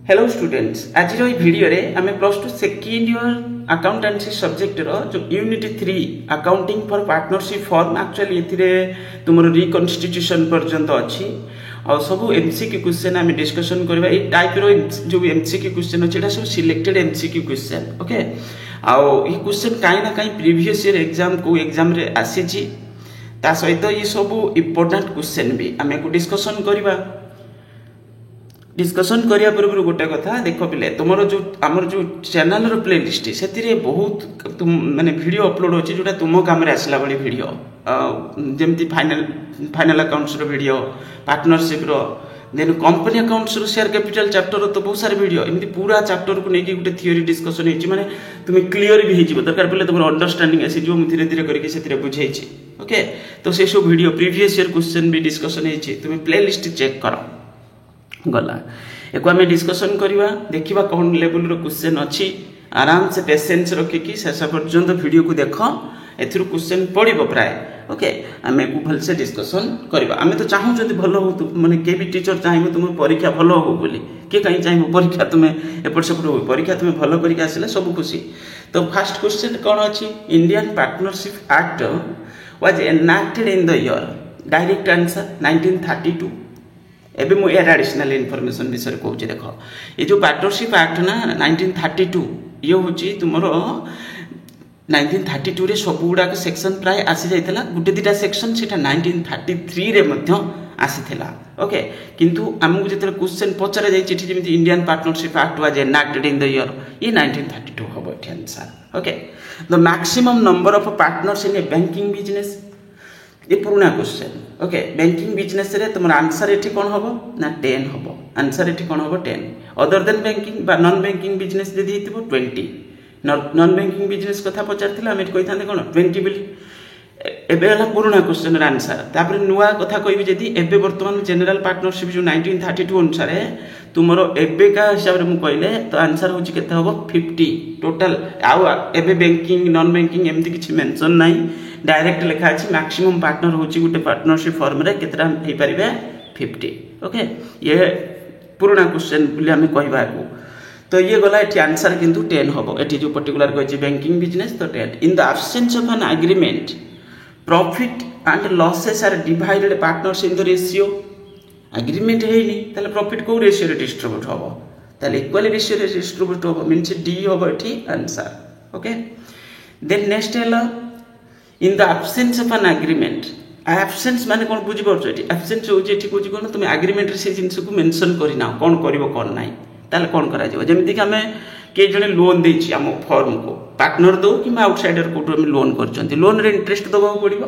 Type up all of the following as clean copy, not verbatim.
Hello students आज video रे आमे plus two second year accountancy subject रो जो unit 3 accounting for partnership form actually एथिरे तुमरो रिकन्स्टिट्यूशन पर्यंत अछि और सब एमसीक्यू क्वेश्चन आमे डिस्कशन करबा ए टाइप रो जो एमसीक्यू क्वेश्चन अछि एटा सब सिलेक्टेड एमसीक्यू क्वेश्चन ओके आ ये क्वेश्चन काई ना काई प्रीवियस ईयर एग्जाम रे आसी छी ता सहित ये सब इंपोर्टेंट क्वेश्चन भी आमे को डिस्कशन करबा डिस्कशन करिया पूर्व गोटे कथा देख पिले तुमर जो आमर जो चैनल रो प्लेलिस्ट से बहुत माने वीडियो अपलोड होची जोटा तुम काम रे आसला बडी वीडियो जेमती फाइनल अकाउंट्स रो वीडियो पार्टनरशिप रो देन कंपनी अकाउंट्स रो शेयर कैपिटल चैप्टर रो तो बहुत सारे वीडियो एमती पूरा चैप्टर को नेकी गोटे थ्योरी डिस्कशन हेची माने तुम क्लियर भी हेची दरकार पले तुम अंडरस्टैंडिंग आसी जो धीरे धीरे करके सेतिरे बुझाइची ओके तो से सब वीडियो प्रीवियस ईयर क्वेश्चन भी डिस्कशन हेची तुम प्लेलिस्ट चेक करो गला एको आमे डिस्कशन करिवा देखिबा कोन लेवल रो क्वेश्चन अछि आराम से पेशेंस रखि कि शेष पर्यंत वीडियो को देखो एथिरु क्वेश्चन पडिबो प्राय ओके आमे को भल से डिस्कशन करिवा आमे तो चाहू जदी भलो हो माने के भी टीचर चाहिबो तुम परीक्षा भलो हो बोली के काई चाहिबो परीक्षा तुम एपट सेपट हो परीक्षा तुम भलो करिक आसिले सब खुशी तो फर्स्ट क्वेश्चन कोन अछि Indian partnership act was enacted in the year direct answer 1932 एबे मो एड एडिशनल इनफॉरमेशन विषय कहूँ देख ये जो पार्टनरशिप एक्ट ना 1932 ये हूँ तुमरो 1932 रे सब गुड़ाक सेक्शन प्राय आसी जाइतला गुटे दिटा सेक्शन सेटा 1933 रे मध्य आसीथिला ओके किंतु हमकु जेतले क्वेश्चन पचरा जाई चिठी जेमिति Indian partnership act was enacted in the year ये 1932 हबो एठी answer okay the maximum number of partners in a banking business ये पुराना क्वेश्चन ओके बैंकिंग बिजनेस रे तुम आंसर एठी कोन हबो ना 10 हबो आंसर एठी कोन हबो 10 अदर देन बैंकिंग बा नॉन बैंकिंग बिजनेस जदी हितबो 20 नॉन बैंकिंग बिजनेस कथा पचारथिला हम कहि थाने कोन 20 बिली एबे हला पुराना क्वेश्चन रे आंसर तापर नुवा कथा कहबी जदी एबे वर्तमान जनरल पार्टनरशिप जो 1932 अनुसार तुमरो एबे का हिसाब रे मु कहले तो आंसर होची केते हबो 50 टोटल आ एबे बैंकिंग नॉन बैंकिंग एमती किछि मेंशन नाही डायरेक्ट लिखा अछि मैक्सिमम पार्टनर होची गुटे पार्टनरशिप फॉर्म रे केतरा हे परिबे 50 ओके ये पुराना क्वेश्चन बोली हम कहबा को तो ये गला एठी आंसर किंतु 10 हबो एठी जो पर्टिकुलर कहछि बैंकिंग बिजनेस तो 10 in the absence of an agreement profit and losses are divided partners in the ratio agreement हेनी ताले प्रॉफिट को रेशियो रे डिस्ट्रीब्यूट हबो ताले इक्वली रेशियो रे डिस्ट्रीब्यूट हबो मींस डी हबो एठी आंसर ओके देन नेक्स्ट हैला in the absence of an agreement absence माने कोन बुझि परछ एठी एब्सेंस हो जे एठी बुझि कोन तुम एग्रीमेंट रे से जिंस को मेंशन करिना कोन करिवो कोन नाही ताले कोन करा जेबो जेमिति कि हमें के जने लोन देछि हम फर्म को पार्टनर दो कि आउटसाइडर को हम लोन करछंती लोन रे इंटरेस्ट दबा पड़िबो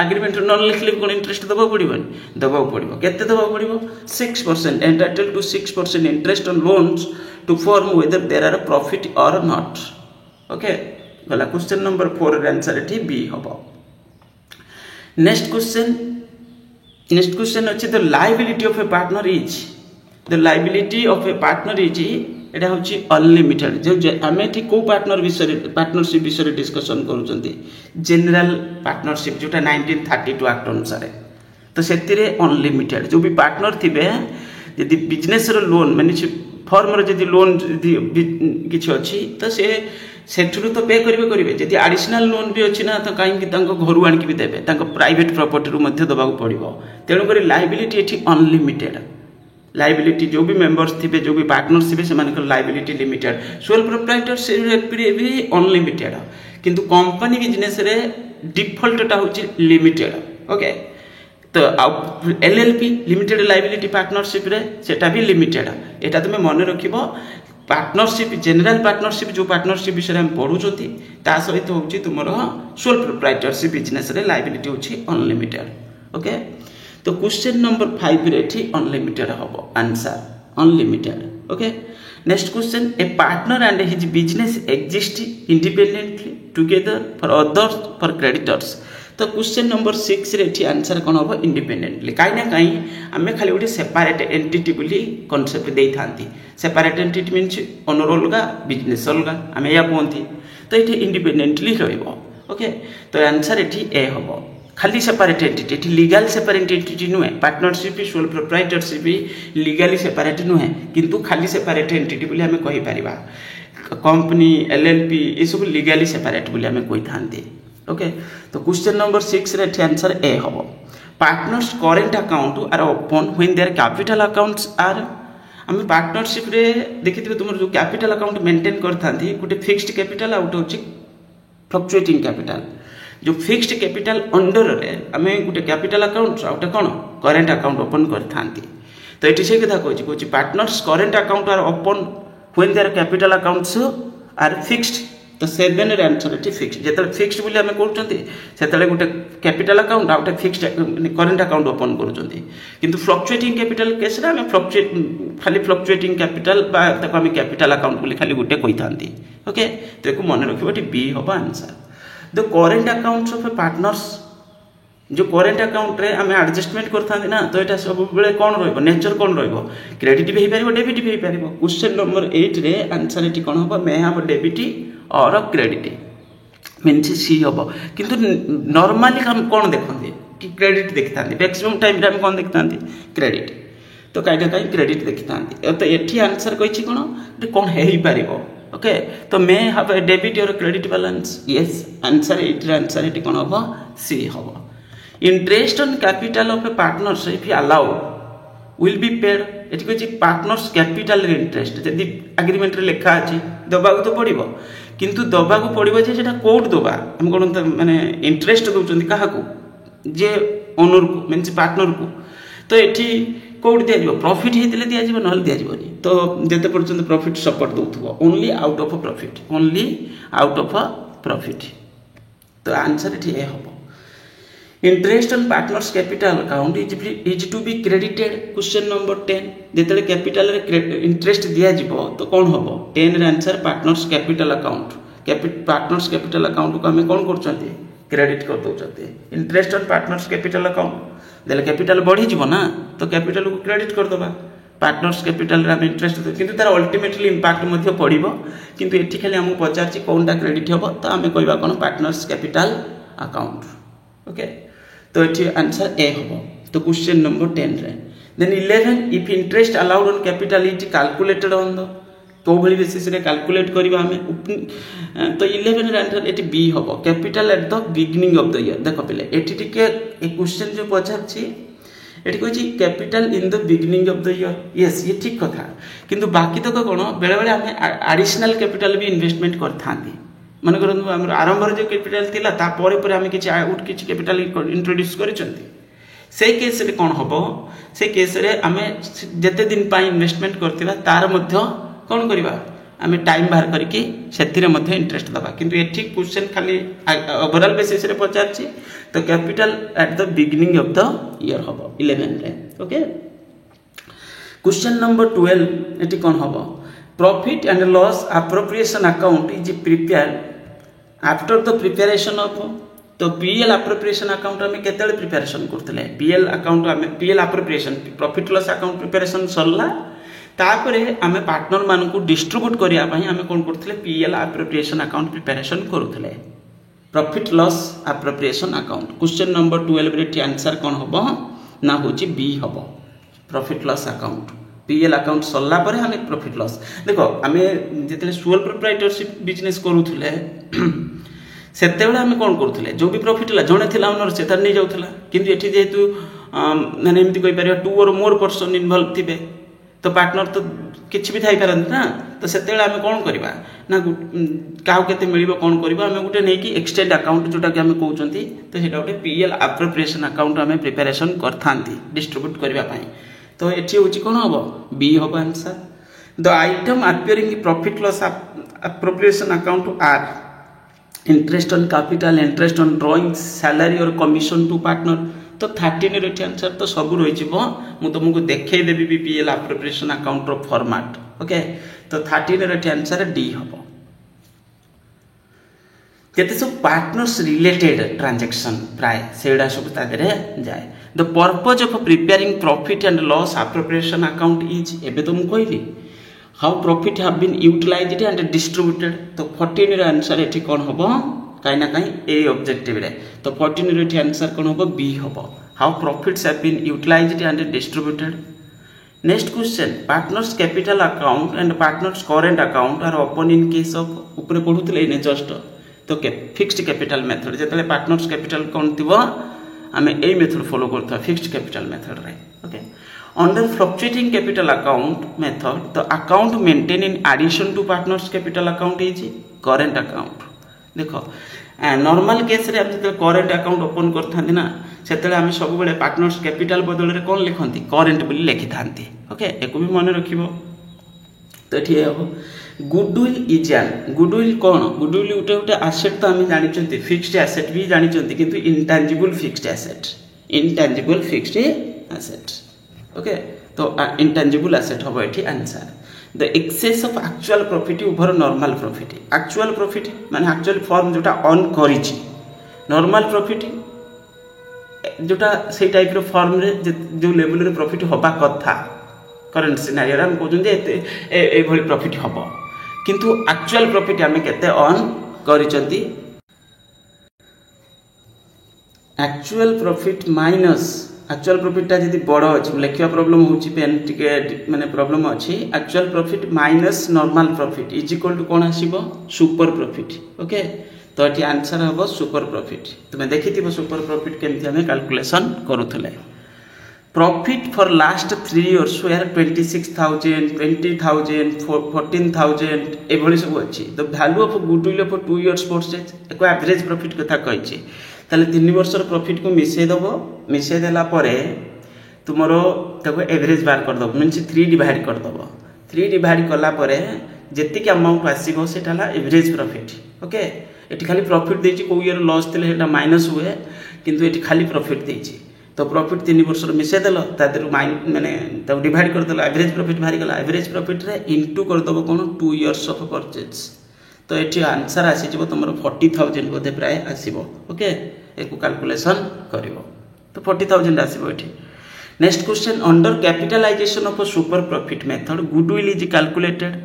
एग्रीमेंट न लिखले कोन इंटरेस्ट दबा पड़िबो दबा पड़िबो केते दबा पड़िबो 6% entitled to 6% interest on loans to firm whether there are profit or not okay गला क्वेश्चन नंबर 4 रे आंसर एठी बी हबो नेक्स्ट क्वेश्चन अछि the liability of a partner is the liability of a partner is एटा होछि unlimited जो हमें एठी को पार्टनरशिप विषय डिस्कशन करूचंती जनरल पार्टनरशिप जोटा 1932 एक्ट अनुसार तो सेतिरे अनलिमिटेड जो भी पार्टनर थिबे यदि बिजनेस रो लोन माने फर्म रो यदि लोन किछ अछि तो सेठुरु तो पे करिवे जदि एडिशनल लोन भी अछि ना तो काई कि तांको घरु आनि कि भी देबे तांको प्राइवेट प्रॉपर्टी रु मध्य दबाक पड़िबो तेनु करी लायबिलिटी एठी अनलिमिटेड लायबिलिटी जो भी मेंबर्स थिबे जो भी पार्टनर्स थिबे सेमान को लायबिलिटी लिमिटेड सोल प्रोप्राइटरशिप भी अनलिमिटेड किंतु कंपनी बिजनेस रे डिफॉल्ट टा होची लिमिटेड ओके तो एलएलपी लिमिटेड लायबिलिटी पार्टनरशिप रे सेटा भी लिमिटेड एटा तुमे मन रखिबो पार्टनरशिप जनरल पार्टनरशिप जो पार्टनरशिप विषय हम पढुचोती ता सहित होची तुमरो सोल प्रोप्राइटरशिप बिजनेस रे लायबिलिटी होची अनलिमिटेड ओके तो क्वेश्चन नंबर 5 रे एठी अनलिमिटेड हबो answer unlimited okay next question A partner and his business exist independently together for others for creditors तो क्वेश्चन नंबर 6 रे एठी आंसर कोन हबो इंडिपेंडेंटली काई ना काई हमें खाली ओटे सेपरेट एंटिटी बोली कांसेप्ट देई थांती सेपरेट एंटिटी मींस ओनर अलगा बिजनेस अलगा हमें या कोंती तो एठी इंडिपेंडेंटली रहइबो ओके तो आंसर एठी ए हबो खाली सेपरेट एंटिटी एटी लीगल सेपरेट एंटिटी नुहे partnership sole proprietorship legally separate नुहे किंतु खाली सेपरेट एंटिटी बोली हमें कहि परिबा कंपनी एलएलपी ये सब लीगली सेपरेट बोली हमें कहि थांती ओके तो क्वेश्चन नंबर 6 रे आंसर ए हबो partners current account are open when their capital accounts are आम पार्टनरशिप रे देखिथिबे तुम जो कैपिटल अकाउंट मेंटेन करथांती गोटे फिक्स्ड कैपिटल आउट होची फ्लक्चुएटिंग कैपिटल जो फिक्स्ड कैपिटल अंडर रे आम गोटे कैपिटल अकाउंट आउटे कौन करेंट अकाउंट ओपन करथांती तो ये से कथा कहूँ partners current account are open when their capital accounts are fixed तो 7 रे आंसर एटी फिक्स्ड जेते फिक्स्ड बोली हमें कहउचंती सेतले गोटे कैपिटल अकाउंट आउटे फिक्स्ड करेंट अकाउंट ओपन करूचंती किंतु फ्लक्चुएटिंग कैपिटल केस रे हमें खाली फ्लक्चुएटिंग कैपिटल बा ताको हमें कैपिटल अकाउंट बोली खाली गोटे कहिथांती ओके तो एको मन रखिबो टी बी होबा answer the current accounts of A partners जो करेंट अकाउंट रे हमें एडजस्टमेंट करथांती ना तो एटा सब बेले कोन रहइबो नेचर कोन रहइबो क्रेडिट भी पारिबो डेबिट भी पारिबो क्वेश्चन नंबर 8 रे आंसर एटी कोन होबो मे हैव डेबिट और क्रेडिट मीन्स सी हम किंतु नॉर्मली हम कौन देखते कि क्रेडिट देखता मैक्सिमम टाइम हम कौन देखता क्रेडिट तो कहीं कहीं क्रेडिट देखता तो ये आंसर कही कौन हो पार ओके तो मे हाव ए डेबिट और credit balance yes answer answer ये कौन हम सी हम interest on capital of A partnership allow will be paid ये कही पार्टनर्स कैपिटल इंटरेस्ट जब एग्रीमेंट रे लिखा अच्छी दबा तो पड़ो किंतु दबा को पड़ो जे सेटा कोड दबा हम कौन माने इंटरेस्ट दउचंदी काहा को जे ओनर को मीन्स पार्टनर को तो एठी कोड दिया जिवो प्रॉफिट हेतिले दिया जिवो नहल दिया जिवोनी तो जेते पर्यंत प्रॉफिट सपोर्ट दउथबो only out of profit only out of profit तो आंसर एठी ए हबो interest on partners capital account is to be credited question number 10 जेते कैपिटल रे इंटरेस्ट दिया जिवो तो कौन हबो 10 रे answer partners capital account partners capital account को हमें कौन करचंती क्रेडिट कर दउचंती interest on partners capital account देले कैपिटल बढ़ी जिवो ना तो कैपिटल को क्रेडिट कर दबा पार्टनर्स कैपिटल रे हम इंटरेस्ट किंतु तार अल्टीमेटली इंपैक्ट मध्ये पड़िबो किंतु एठी खाली हम पचारची कोनटा क्रेडिट हबो तो हमें कहबा कोन पार्टनर्स कैपिटल अकाउंट ओके तो ये आंसर ए हम तो क्वेश्चन नंबर 10 रे then 11 if interest allowed on capital is calculated on the तो भली बेसिस रे कैलकुलेट करबा हमें तो 11 रे आंसर एटी बी हम capital at the beginning of the year देखो पहले एटी टिके ए क्वेश्चन जो पछारछि एटी कहछि capital in the beginning of the year yes ये ठीक कथा किंतु बाकी तो कोन बेले बेले हमें एडिशनल कैपिटल भी इन्वेस्टमेंट करथांती मन कर आरंभ जो कैपिटल थिला ता परे परे हमें किछि आउट किछि कैपिटल इंट्रोड्यूस करिसंती से केस रे कोन हबो से केस रे हमें जते दिन पाई इन्वेस्टमेंट करथिबा तार मध्य कोन करबा हमें टाइम बाहर करके सेथिरे मध्य इंटरेस्ट दबा किंतु एठी क्वेश्चन खाली ओवरऑल बेसिस रे पचारछि तो capital at the beginning of the year हबो 11 रे ओके क्वेश्चन नंबर 12 एठी कोन हबो profit and loss appropriation account is prepared after the preparation of तो पीएल एप्रोप्रिएशन अकाउंट हमें केतले प्रिपरेशन करथले पीएल अकाउंट हमें PL appropriation profit loss account preparation सरला तापरे हमें पार्टनर मान को डिस्ट्रीब्यूट करिया पई हमें कोन करथले पीएल एप्रोप्रिएशन अकाउंट प्रिपरेशन करूथले profit loss appropriation account question number 12 रे आंसर कोन होबो ना होची बी होबो profit loss account PL account सरला परे हमें प्रॉफिट लॉस देखो हमें जेते सोल प्रोप्राइटरशिप बिजनेस करूथले सेतेबेले हमें कोन करूथले जो भी प्रॉफिट ला जणे थिला ओनर से तार नै जाउथला किंतु एठी जेतु माने एमति कहि परिया 2 और मोर पर्सन इन्वॉल्व थिबे तो पार्टनर तो किछि भी थाई परंत ना तो सेतेबेले हमें कोन करबा ना काउ केते मिलिबो कोन करबा हमें गुटे नै कि एक्सटेंड अकाउंट जोटा कि हमें कहउचंती तो सेटा गुटे पीएल एप्रोप्रिएशन अकाउंट हमें प्रिपरेशन करथांती डिस्ट्रीब्यूट करबा पई तो एठी होची कोन होबो बी होबो answer the item appearing profit loss appropriation account are interest on capital interest on drawing salary और कमीशन टू पार्टनर तो 13 रे आंसर तो सब रही छिबो मु तुमको देखै देबी बीपीएल एप्रोप्रिएशन अकाउंट रो फॉर्मेट ओके तो 13 रे आंसर डी होबो केते सब पार्टनर्स रिलेटेड ट्रांजैक्शन प्राय सेडा सब तादरे जाय the purpose of preparing profit and loss appropriation account is एबे तुम कहली how profit have been utilized and distributed तो 14 रे आंसर एठी कोन होबो कहीं ना कहीं ए ऑब्जेक्टिव रे तो 14 रे एठी आंसर कोन होबो बी होबो how profits have been utilized and distributed next question partners capital account and partners current account are open in case of ऊपर पढुतले ने जस्ट तो फिक्स्ड कैपिटल मेथड जेतले पार्टनर्स कैपिटल कोन थिबो आमे ए मेथड फॉलो करथो फिक्स्ड कैपिटल मेथड रे okay under fluctuating capital account method the account maintain in addition to partners capital account is current account देखो नॉर्मल केस रे हम जते करेंट अकाउंट ओपन करथांती ना सेतले हम सब बेले पार्टनर्स कैपिटल बदल रे कोन लिखंती करेंट बोली लिखिथांती ओके एको भी मन रखिबो तो एठी हो गुडविल इज एन गुडविल कोन गुडविल उटे उटे एसेट तो हम जानि चंती फिक्स्ड एसेट भी जानि चंती किंतु इंटेंजिबल फिक्स्ड एसेट ओके तो इंटेंजिबल एसेट हो एठी answer the excess of actual profit over normal profit माने एक्चुअल फॉर्म जोटा ऑन करिछि नॉर्मल प्रॉफिट जोटा से टाइप रो फॉर्म रे जो लेवल रे प्रॉफिट होबा कथा करंट सिनेरियो रे हम कहउछन जे ए भली प्रॉफिट होबो किंतु एक्चुअल प्रॉफिट हमें केते ऑन करिसंती actual profit minus actual profit ता जदी बड़ अछि लेखिया प्रॉब्लम होछि पेन टिके माने प्रॉब्लम अछि actual profit minus normal profit is equal to कोन आसीबो सुपर प्रॉफिट ओके तो एटी आंसर हबो सुपर प्रॉफिट तुमे देखिथिबो सुपर प्रॉफिट केमति हमें कैलकुलेशन करूथले profit for last 3 years where 26,000 20,000 14,000 एभली सब अछि the value of goodwill of 2 years purchase एको एवरेज प्रॉफिट कथा कहिछि ताले 3 वर्षर प्रॉफिट को मिसे देला परे तुमरो ताको एवरेज बार कर दबो मींस 3 डिवाइड कर दबो 3 डिवाइड कला परे जेति के अमाउंट आसीबो सेटाला एवरेज प्रॉफिट ओके एटी खाली प्रॉफिट देछि को ईयर लॉस थिले हेटा माइनस हुए किंतु एटी खाली प्रॉफिट देछि तो प्रॉफिट 3 वर्षर मिसे देलो तादर माने तो डिवाइड कर देलो एवरेज प्रॉफिट भारी गला एवरेज प्रॉफिट रे इनटू कर दबो कोन 2 इयर्स ऑफ परचेज तो एटी आंसर आसी जबो तुमरो 40,000 बोधे प्राय आसीबो ओके एको कैलकुलेशन करिवो तो 40,000 आसीबो एटी next question under capitalization of super profit method goodwill is calculated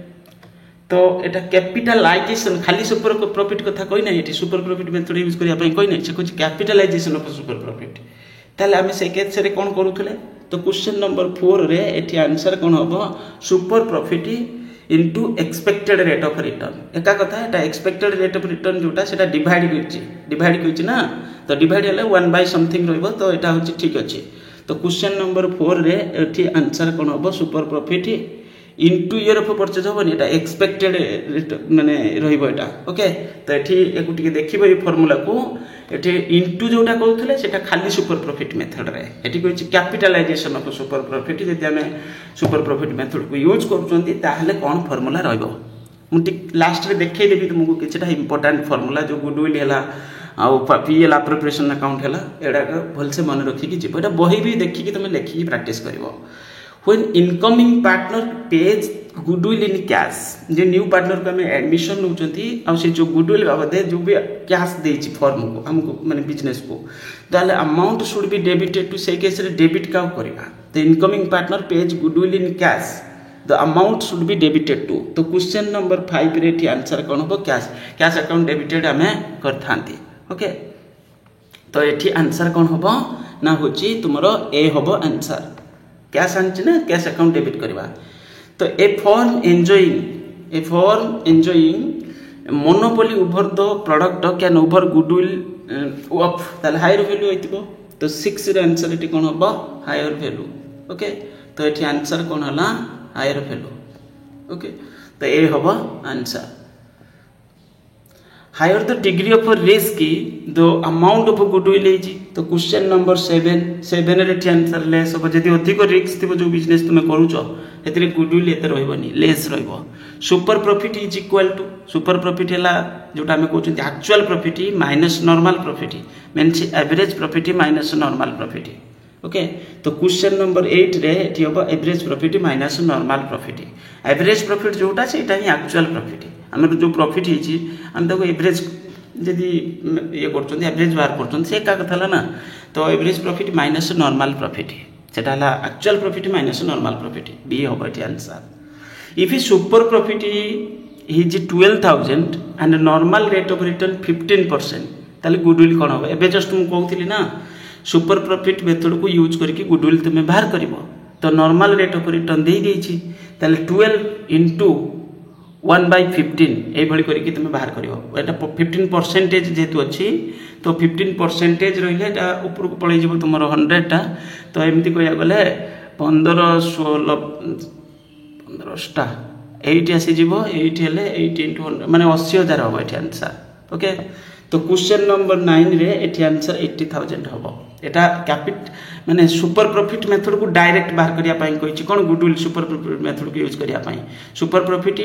तो एटा कैपिटलाइजेशन खाली सुपर प्रॉफिट कथा कोइ नै एटी सुपर प्रॉफिट मेथड यूज करिया पई कोइ नै से कुछ कैपिटलाइजेशन ऑफ सुपर प्रॉफिट ताले हम से केस रे कोन करूथले तो क्वेश्चन नंबर 4 रे एटी आंसर कोन होबो super profit into expected rate of return एका कथा एटा एक्सपेक्टेड रेट ऑफ रिटर्न जोटा सेटा डिवाइड होछि ना तो डिवाइड हले 1 बाय समथिंग रहइबो तो एटा होछि ठीक अछि तो क्वेश्चन नंबर 4 रे एठी आंसर कोन होबो super profit into year of purchase होबो एटा एक्सपेक्टेड माने रहइबो एटा ओके तो एठी एकु टिके देखिबो ई फार्मूला को एठी इनटू जोटा कहउथले सेटा खाली सुपर प्रॉफिट मेथड रे एठी कहछि कैपिटलाइजेशन ऑफ सुपर प्रॉफिट जति हमें सुपर प्रॉफिट मेथड को यूज करचंती ताहले कोन फार्मूला रहइबो मुटी लास्ट रे देखै देबी तुमको किछटा इंपोर्टेंट फार्मूला जो गुडविल हैला आ पीएल अप्रोप्रिएशन अकाउंट हैला एडा भल से मन रखि कि जेबो एटा बही भी देखि कि तुम लेखि प्रैक्टिस करिवो when incoming partner pays goodwill in cash जे न्यू पार्टनर को हमें एडमिशन नउचंती आ से जो गुडविल बाबदे जो भी कैश देछि फॉर्म को हमको माने बिजनेस को ताले amount should be debited to से केस रे डेबिट का करबा the incoming partner pays goodwill in cash the amount should be debited to तो क्वेश्चन नंबर 5 रे ठी आंसर कोन हो कैश अकाउंट डेबिटेड हमें करथांती ओके तो एठी आंसर कोन होबो ना होची तुमरो ए होबो आंसर कैश आंची ना कैश अकाउंट डेबिट करबा तो ए form enjoying monopoly over the product can over goodwill of ताले हायर वैल्यू होइतिबो तो 6 रे आंसर एटी कोन होबो हायर वैल्यू ओके तो एटी आंसर कोन हला हायर वैल्यू ओके तो ए होबो answer higher the degree of risk the amount of goodwill is तो क्वेश्चन नंबर 7 रे आंसर लेस हो जदी अधिक रिस्क थिबो जो बिजनेस तुमे करूचो एतरे गुडविल एते रहइबनी लेस रहइबो super profit is equal to super profit हला जोटा हम कहउछन actual profit minus normal profit means average profit minus normal profit okay तो क्वेश्चन नंबर 8 रे एठी होबो average profit minus normal profit average profit जोटा सेटा ही एक्चुअल प्रॉफिट हमर जो प्रॉफिट हिची हम देखो एवरेज यदि ये करछन एवरेज बार करछन से का कथला ना तो average profit minus normal profit सेटा हला actual profit minus normal profit B होबो एठी answer if super profit is 12,000 and normal rate of return 15%, ताले गुडविल कौन हम एवं जस्ट मुझे कहती ना सुपर प्रॉफिट मेथड को यूज करके गुडविल तुम्हें बाहर कर तो नॉर्मल रेट ऑफ रिटर्न दे देछि ताले 12 इंटू 1/15 ये करके तुम बाहर कर 15% जेहेतु अच्छी तो 15% रहा ऊपर को पलि तुम 100टा तो एमती कह गले 15 ये आसीज 80 इंटू 100 माने 80,000 हम ये आंसर। ओके तो क्वेश्चन नंबर 9 रे ये आंसर 80,000 हम एटा कैपिट माने सुपर प्रॉफिट मेथड को डायरेक्ट बाहर करिया पाई कहिछि कोन गुडविल सुपर प्रॉफिट मेथड को यूज करिया पाई सुपर प्रॉफिट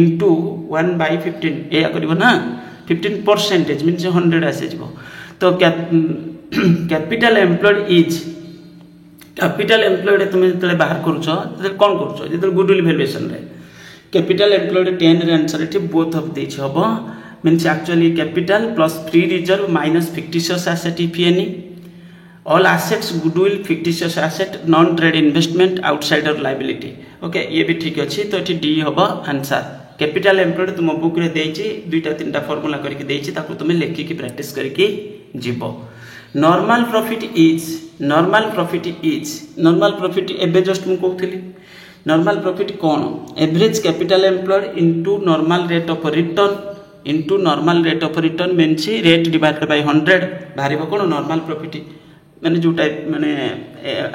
इंटू 1/15 या करबो ना 15% मींस 100 आसे जबो तो capital employed is capital employed तुम जतले बाहर करूछ कोन करूछ जतले गुडविल वैल्यूएशन रे कैपिटल एम्प्लॉयड 10 रे आंसर एठी बोथ ऑफ देछ हबो means actually capital plus free reserve minus fictitious asset if any all assets goodwill fictitious asset non trade investment outsider liability. Okay ये भी ठीक अच्छी तो ये डी हम आंसर। कैपिटल एम्प्लॉयड तुम बुक रे देछि 2-3टा फॉर्मूला करके देछि ताको तुम लेखिकी प्रैक्टिस करके जीवो। नॉर्मल प्रॉफिट इज एबे जस्ट मु कहउथली नॉर्मल प्रॉफिट कौन average capital employed into normal rate of return into normal rate of return means rate divided by 100 बाहर कौन नॉर्मल प्रॉफिट माने जो टाइप माने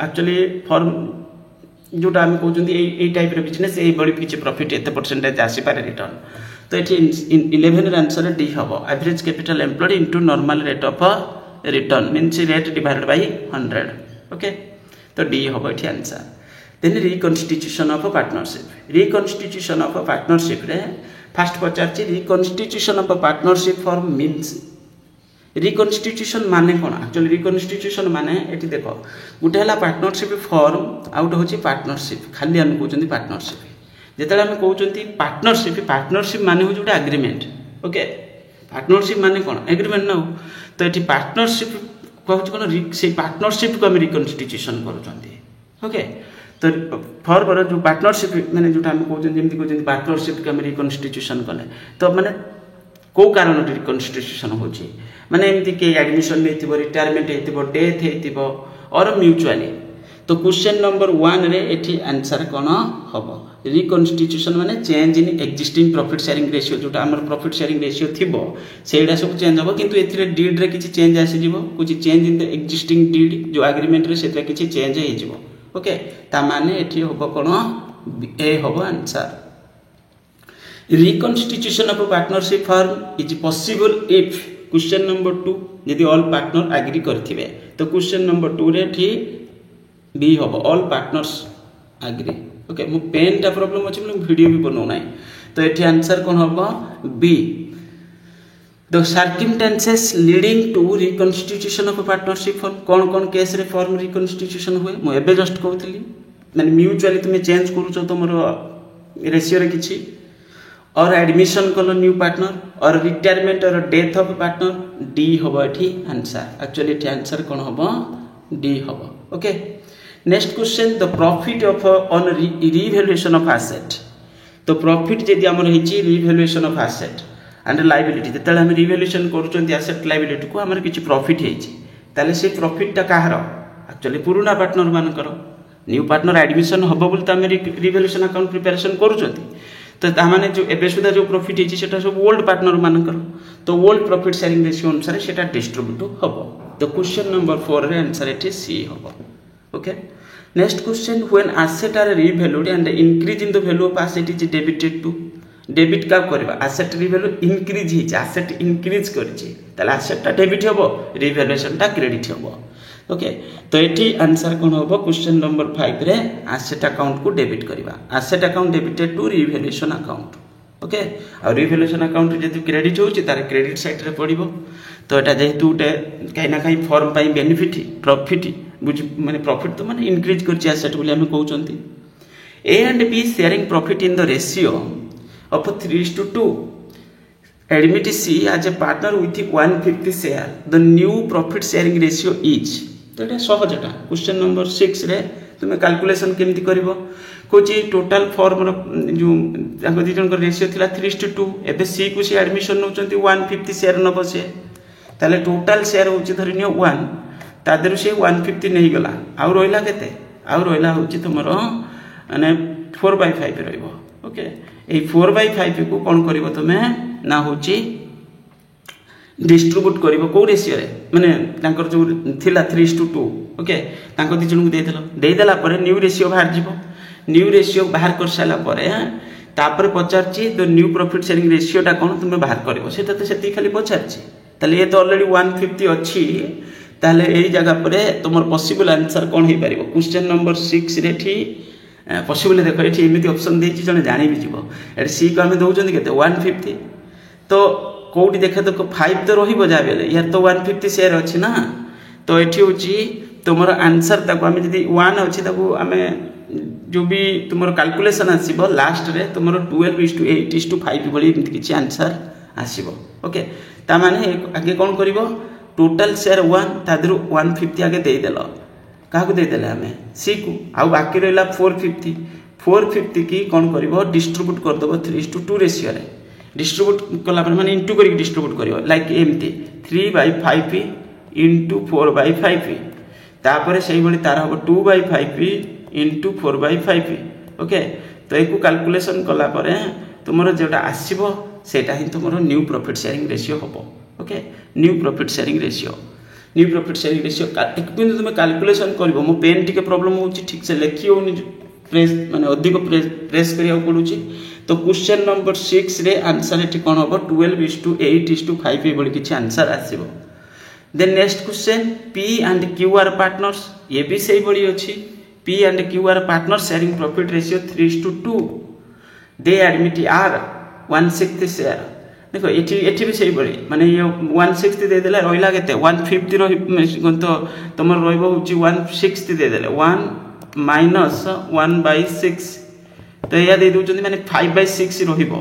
एक्चुअली फॉर्म जोटा आम कहते टाइप बिजनेस ये किसी प्रॉफिट एत परसेंटेज आसीपे रिटर्न तो ये 11 आंसर डी हम average capital employed into normal rate of return means rate divided by 100। Okay तो डी हम ये answer. Then reconstitution of partnership रे फास्ट पचार reconstitution of partnership form means reconstitution माने कौन एक्चुअली रिकन्स्टिट्यूशन माने एटी देख गोटे है पार्टनरशिप फॉर्म आउट हूँ पार्टनरशिप खाली आम कहते पार्टनरशिप जिते आम कहते पार्टनरशिप माने हूँ गोटे एग्रीमेंट। ओके पार्टनरशिप माने कौन एग्रीमेंट ना तो ये पार्टनरशिप कहूँ कौन से पार्टनरशिप को आम रिकन्स्टिट्यूशन कर। ओके तो फॉर जो पार्टनरशिप माने जो आम कहते पार्टनरशिप को आम रिकन्स्टिट्यूशन कले तो माने कौ कारण रिकन्स्टिट्यूशन हो माने एमती के एडमिशन नहीं रिटायरमेंट हो डेथ हो और म्यूचुअली तो क्वेश्चन नंबर 1 रे एठी आंसर कौन हम रिकन्स्टिट्यूशन माने change in existing profit sharing ratio जोटा आम प्रॉफिट शेयरिंग रेशियो थी से सब चेंज हम किंतु एथिरे डीड रे किछि चेंज आसी कुछ change in the existing deed जो एग्रीमेंट रे सेटा किछि चेंज हो जिवो। ओके ता माने एठी होबो कोन ए होबो answer. Reconstitution of partnership form is possible if question number 2 यदि ऑल पार्टनर एग्री करथिबे तो क्वेश्चन नंबर 2 रे ठी बी होबो ऑल पार्टनर्स एग्री। ओके मु पेन टा प्रॉब्लम अछि मु वीडियो भी बनौ नै तो एठी आंसर कोन होबो B the circumstances leading to reconstitution of partnership firm कौन केस रे फॉर्म रिकन्स्टिट्यूशन हुए मु एबे जस्ट कहउतली माने म्यूचुअली तुम चेंज करूछ तुमर रेशियो रे किछि और एडमिशन कलो न्यू पार्टनर और रिटायरमेंट और डेथ ऑफ पार्टनर डी होबो एठी आंसर। एक्चुअली एठी आंसर कोन होबो डी होबो। Okay next question the profit of on revaluation of asset तो प्रॉफिट जदि हमर हिची revaluation of asset and liability जते हम रिवैल्यूएशन करूचंती एसेट लायबिलिटी को हमर किछि प्रॉफिट हेछि ताले से प्रॉफिट टा काहर एक्चुअली पुराना पार्टनर मानकर न्यू पार्टनर एडमिशन होबो बोल त हम रिवैल्यूएशन अकाउंट प्रिपरेशन करूचंती तो तामाने जो एबे सुधा जो प्रॉफिट हेछि सेटा सब ओल्ड पार्टनर मानकर तो ओल्ड प्रॉफिट शेयरिंग रेशियो अनुसार सेटा डिस्ट्रीब्यूट होबो तो क्वेश्चन नंबर 4 रे आंसर एठी सी होबो। Okay next question when asset are revalued and increase in the value of asset is debited to debit का करबा एसेट रिवैल्यू इंक्रीज हिच एसेट इंक्रीज करछि ताले एसेट टा डेबिट होबो रिवैल्यूएशन टा क्रेडिट होबो। ओके तो एठी आंसर कोन होबो क्वेश्चन नंबर 5 रे एसेट अकाउंट को डेबिट करबा asset account debited to revaluation account. Okay और रिवैल्यूएशन अकाउंट जदि क्रेडिट होछि तार क्रेडिट साइड रे पड़िबो तो एटा जेहेतु उटे कहीं ना कहीं फॉर्म पाई बेनिफिट प्रॉफिट बुझ माने प्रॉफिट तो माने इंक्रीज करछि एसेट बोली हम कहउचंती A and B sharing profit in the ratio of 3:2 admit C as a partner with 150 share the new profit sharing ratio is तो ये सहजटा क्वेश्चन नंबर 6 रे तुम कैलकुलेशन केमती कर कौच टोटाल फॉर्म जो दी जन रेशियो थी 3:2 एवं सी को सी एडमिशन नौ 150 शेयर नब सी ताले टोटाल शेयर हूँ धरी नि 1 तादर से 150 नहीं गला आउ रहा के आउ रहा हूँ तुम माने 4/5 रोके ये 4/5 को कौन कर तुम्हें ना हूँ डिस्ट्रीब्यूट कर कौ रेशियो माने जो थिला 3:2 ओके दी जन को देदेला न्यू रेशियो बाहर जीव न्यू रेशियो बाहर कर सारापर तापर पचार तो न्यू प्रॉफिट शेयरिंग रेशियोटा कौन तुम्हें बाहर कर तो से खाली पचार ये तो ऑलरेडी 150 अच्छी ताले यही जगह पर तुम पॉसिबल आंसर कौन हो पार क्वेश्चन नंबर 6 रे पॉसिबल देख ये एमती ऑप्शन देती जन जानी भी जीव ये सी को आम दौरान के 150 तो कौटी देखे तो 5 तो रही बेले यार तो 150 शेयर अच्छी ना तो ये हूँ तुम आंसर आम जी 1 अच्छी आम जो भी तुम कैलकुलेशन आसो लास्ट रे तुम 12:8:5 भाई किसी आंसर आसो ओके ताने आगे कौन कर टोटाल शेयर 1 तादर 150 आगे देदेल क्या देदेले आम सी को आउ बाकी रहा 450 की कौन कर डिस्ट्रीब्यूट करदेव 3:2 रेशियो डिस्ट्रीब्यूट कला माने इंटू कर डिस्ट्रीब्यूट कर लाइक एमती 3/5 इंटू 4/5 तापर से भाई तार हम 2/5 इंटू 4/5 ओके तो यू कैलकुलेशन कलापर तुम जोटा आसो सेटा ही तुम न्यू प्रॉफिट शेयरिंग रेशियो हम okay new profit sharing ratio तुम कैलकुलेशन कर मो पेन टी प्रॉब्लम हो ठीक से लिखी होनी प्रेस माने अधिक प्रेस करिया पड़ू तो क्वेश्चन नंबर 6 रे आंसर ये कौन हम 12:8:5 ये किसी आंसर आसो then next question P and Q are partners ये भी सही बड़ी अच्छी P and Q are partners sharing profit ratio 3:2 they admit R 1/6 share देखो ये भी सही बड़ी माने ये 1/6 देदेला रहा के 150 तो तुम रही 1/6 देदेले 1 माइनस 1/6 तो यह दे दूसरी माने 5/6 रहिबो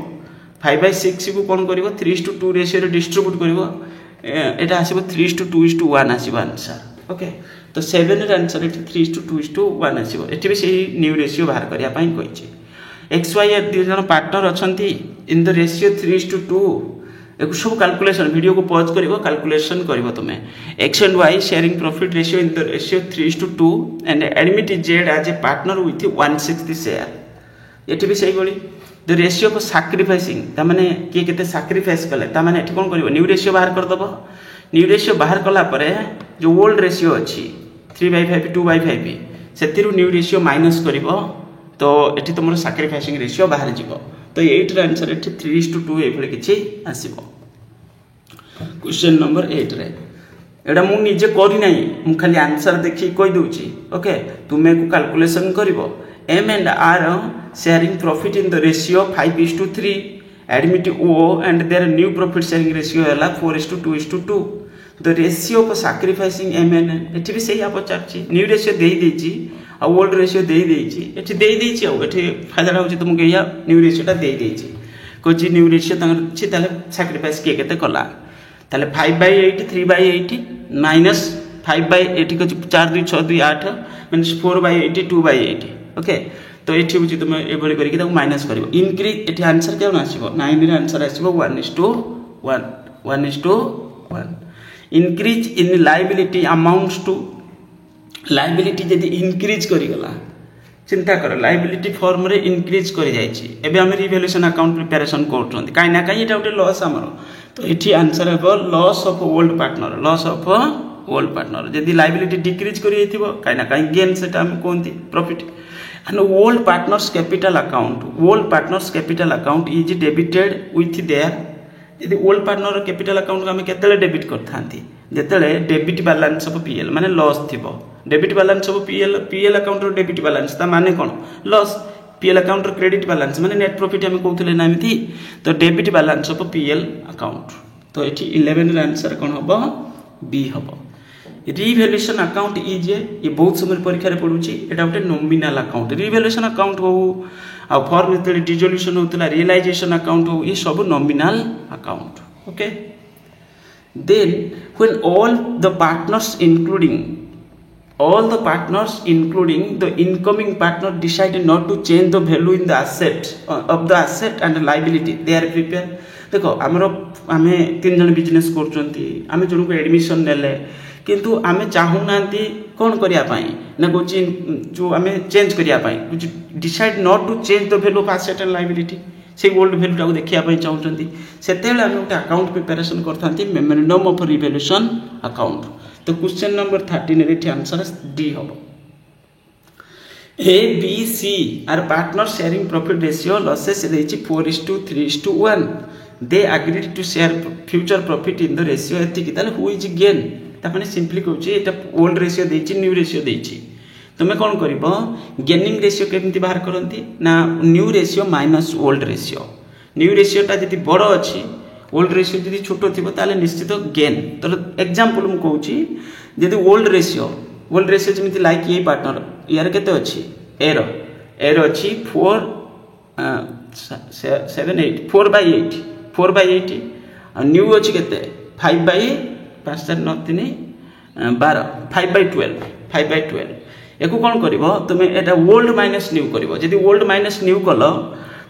5/6 को कौन कर 3:2 रेशियो डिस्ट्रीब्यूट कर एटा आसीबो 3:2:1 आसीबो आंसर ओके तो 7 रे आंसर एठी 3:2:1 आसीबो एठी भी सही न्यू रेशियो बाहर करिया पई कहिछि एक्स वाई आर दी जन पार्टनर अछंती इन द रेशियो 3:2 एक सब कैलकुलेशन वीडियो को पॉज करिवो कैलकुलेशन करिवो तुमे X and Y sharing profit ratio in the ratio 3:2 and admit Z as a partner with 1/6 share ये भी सही भाई द रेशियो ऑफ सैक्रिफाइसिंग तामाने किए केते सैक्रिफाइस कले तामाने एठी कोन करिवो न्यू रेशियो बाहर कर दबो न्यू रेशियो बाहर कला परे जो ओल्ड रेशियो अछि 3/5 2/5 सेतिरु न्यू रेशियो माइनस करिवो तो एठी तुमरो सैक्रिफाइसिंग रेशियो बाहर जीवो तो 8 रे आंसर एठी 3:2 ए भले किछि आसीबो क्वेश्चन नंबर 8 रे एडा मु निजे करि नै मु खाली आंसर देखि कहि दोछि ओके तुमे को calculation करिवो M and R sharing profit in the ratio 5:3 admit O and their new profit sharing ratio है 4:2:2 the ratio of sacrificing M and एठी भी सही आप चाची न्यू रेशियो दे देची आ ओल्ड रेशियो दे देची एठी दे देची आ एठी फायदा होची तुमके या न्यू रेशियोटा दे देची कोची न्यू रेशियो तंगर छि ताले सैक्रिफाइस के केते कला ताले 5/8 3/8 माइनस 5/8 को 4 2 6 2 8 मींस 4/8 2/8 ओके तो ये हूँ तुम ये करके माइनस कर इनक्रीज ये आंसर क्या आसो 9 रे आंसर आसो 1:1 increase in liability amounts to liability जदि इनक्रीज करिगला चिंता कर लाइबिलिटी फॉर्म रे इनक्रीज कर जाइछि एबे हम रिवैल्यूएशन अकाउंट प्रिपरेशन करछन काई ना काई एटा उटे लॉस हमर तो एठी आंसर हेबो लॉस ऑफ ओल्ड पार्टनर जदि लाइबिलिटी डिक्रीज करि जइथिबो काई ना काई गेन सेटा हम कोनती profit and old partners capital account is debited with their यदि ओल्ड पार्टनर कैपिटल अकाउंट को आम केतले डेबिट करथांती जेतले डेबिट बैलेंस ऑफ पीएल माने लॉस थिबो debit balance of PL account रो डेबिट बैलेंस ता माने कोन लॉस पीएल अकाउंट रो क्रेडिट बैलेंस माने नेट प्रॉफिट हम कहउतले ना एमिति तो debit balance of PL account तो एठी 11 रे आंसर कोन हबो बी हबो रिवैल्यूएशन अकाउंट इज ये बहुत समय परीक्षा रे पडुची एटा उटे नॉमिनल अकाउंट रिवैल्यूएशन अकाउंट हो आ फॉर्म जते डिसोल्यूशन होतला रियलाइजेशन अकाउंट हो ये सब nominal account okay then when all the partners including all the partners including the incoming partner decide not to change the value in the asset of the asset and liability they are prepared देखो आमर आमे 3 जन business करचंती आमे जन को admission नेले किंतु आमे चाहू नांती कोन करिया पाई ना कुछ जो आमे चेंज करिया पाई कुछ decide not to change the value of asset and liability से ओल्ड वैल्यू टाको देखिया पाई चाहउचंती सेतेले आमे ओटा अकाउंट प्रिपरेशन करथांती मेमोरेंडम ऑफ रिवैल्यूएशन अकाउंट तो क्वेश्चन नंबर 13 रे आंसर डी होबो A, B, C are partners sharing profit ratio losses reach 4:3:1 they agreed to share future profit in the ratio एतिकी ताले who is gain ता माने simply कहउची एटा old ratio देछि new ratio देछि तमे कोन करबो gaining ratio केमति बाहर करंती ना new ratio minus old ratio new ratio ता जति बडो अछि ओल्ड रेशियो जति छोटो थिबो ताले निश्चित गेन तो एग्जांपल मु कहउची जति ओल्ड रेशियो जमिति लाइक ये पार्टनर यार केते अछि एर अछि 4/8 न्यू अछि केते 5/12 एको कोन करबो तुमे एटा ओल्ड माइनस न्यू करबो जदि ओल्ड माइनस न्यू कलो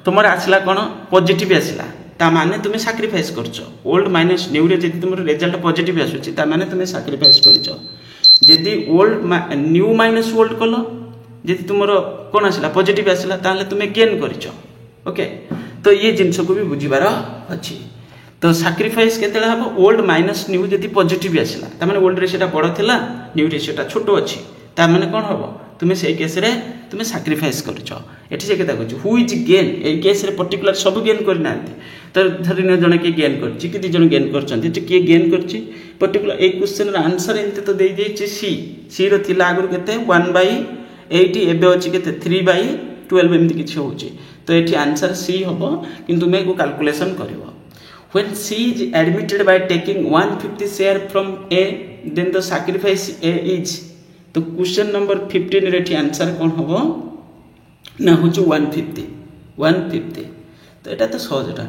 तुमर आसला कोन पॉजिटिव आसला ता माने तुमे सैक्रिफाइस करछो ओल्ड माइनस न्यू रे जदि तुमर रिजल्ट पॉजिटिव आसुची ता माने तुमे सैक्रिफाइस करछो जदि ओल्ड न्यू माइनस ओल्ड कलो जदि तुमर कोन आसला पॉजिटिव आसला ताले तुमे गेन करछो ओके तो ये जिंस को भी बुझिबार अछि तो सैक्रिफाइस केतेला हबो ओल्ड माइनस न्यू जदि पॉजिटिव आसला ता माने ओल्ड रेशियोटा बडो थिला न्यू रेशियोटा छोटो अछि ता माने कोन हबो तुमे सेही केस रे तुमे सैक्रिफाइस करछो एठी से केता कहछु हु इज गेन ए केस रे पर्टिकुलर सब गेन करि नांती तो धरिने जने के गेन करछि कि दी जन गेन करछंती तो के गेन करछि पर्टिकुलर एक क्वेश्चन रा आंसर एंते तो देई देछि सी रो थिला आगुर केते 1/80 एबे अछि केते 3/12 एमति किछि होछि तो एठी आंसर सी होबो किंतु मे को कैलकुलेशन करबो when C is admitted by taking 150 share from A then the sacrifice A is तो क्वेश्चन नंबर 15 रे आंसर कोन होबो ना होछु 150 तो एटा तो सहजटा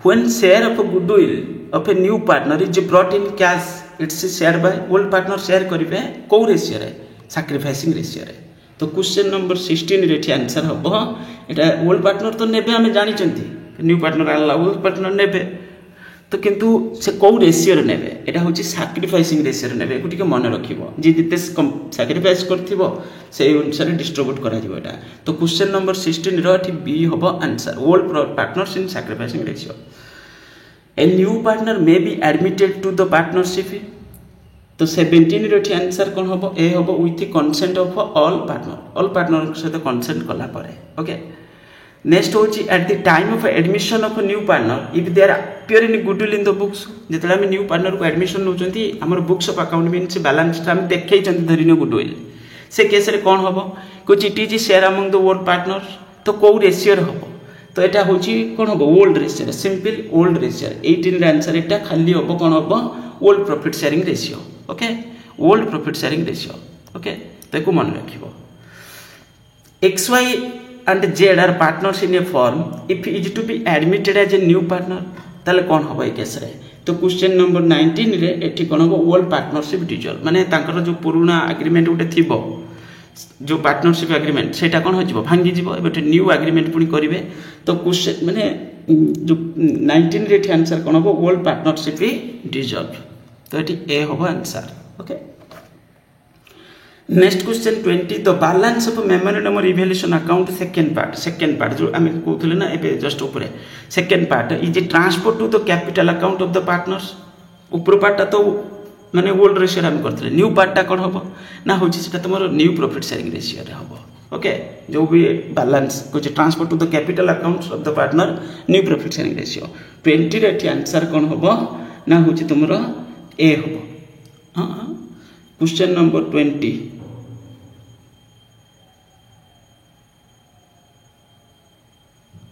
when share of goodwill of a new partner is brought in cash it's shared by old partner share करिवे को ratio रे सैक्रिफाइसिंग रेशियो रे तो क्वेश्चन नंबर 16 रे आंसर होबो एटा ओल्ड पार्टनर तो नेबे हम जानि चंती न्यू पार्टनर आला ओल्ड पार्टनर नेबे तो किंतु से को रेशियो रे नेबे एटा होची सैक्रिफाइसिंग रेशियो रे नेबे एकुटी के मन रखिबो जे जते सैक्रिफाइस करथिबो सेही अनुसार डिस्ट्रीब्यूट करा जिवो एटा तो क्वेश्चन नंबर 16 रो एठी बी होबो answer old partners in sacrificing ratio a new partner may be admitted to the partnership तो 17 रो आंसर कोन होबो ए होबो with consent of all partner के साथ कंसेंट कला परे ओके नेक्स्ट होची at the time of admission of new partner if they are appear in goodwill in the books जेतला हम न्यू पार्टनर को एडमिशन नउचंती हमर बुक्स ऑफ अकाउंट मीन से बैलेंस हम देखै चंती धरिनो गुडविल से केस रे कोन होबो कुछ it is share among the old partners तो को रेशियो रे होबो तो एटा होची कोन होबो old ratio simple old ratio 18 रे आंसर एटा खाली होबो कोन होबो old profit sharing ratio okay old profit sharing ratio okay तो को मन रखिबो XY and Z are partners in a firm if is to be admitted as a new partner ताले कोन होबो ए case रे तो क्वेश्चन नंबर 19 रे एठी कोन होबो ओल्ड पार्टनरशिप डिजॉल्व माने तांकर जो पुराना एग्रीमेंट उठे थिबो जो पार्टनरशिप एग्रीमेंट सेटा कोन हो जिवो भांगी जिवो एबे न्यू एग्रीमेंट पुनी करिवे तो क्वेश्चन माने जो 19 रे आंसर कोन होबो ओल्ड पार्टनरशिप डिजॉल्व तो एठी ए होबो answer okay next question 20 the balance of memorandum of revaluation account second part जो आमे कहथले ना एबे जस्ट ऊपर second part is transfer to the capital account of the partners ऊपर पार्ट तो माने ओल्ड रेशियो हम करथले न्यू पार्ट कोन होबो ना होची सेटा तमरो न्यू प्रॉफिट शेयरिंग रेशियो रे होबो ओके जो भी बैलेंस कुछ transfer to the capital accounts of the partner new profit sharing ratio 20 रे आंसर कोन होबो ना होची तमरो ए होबो हां question number 20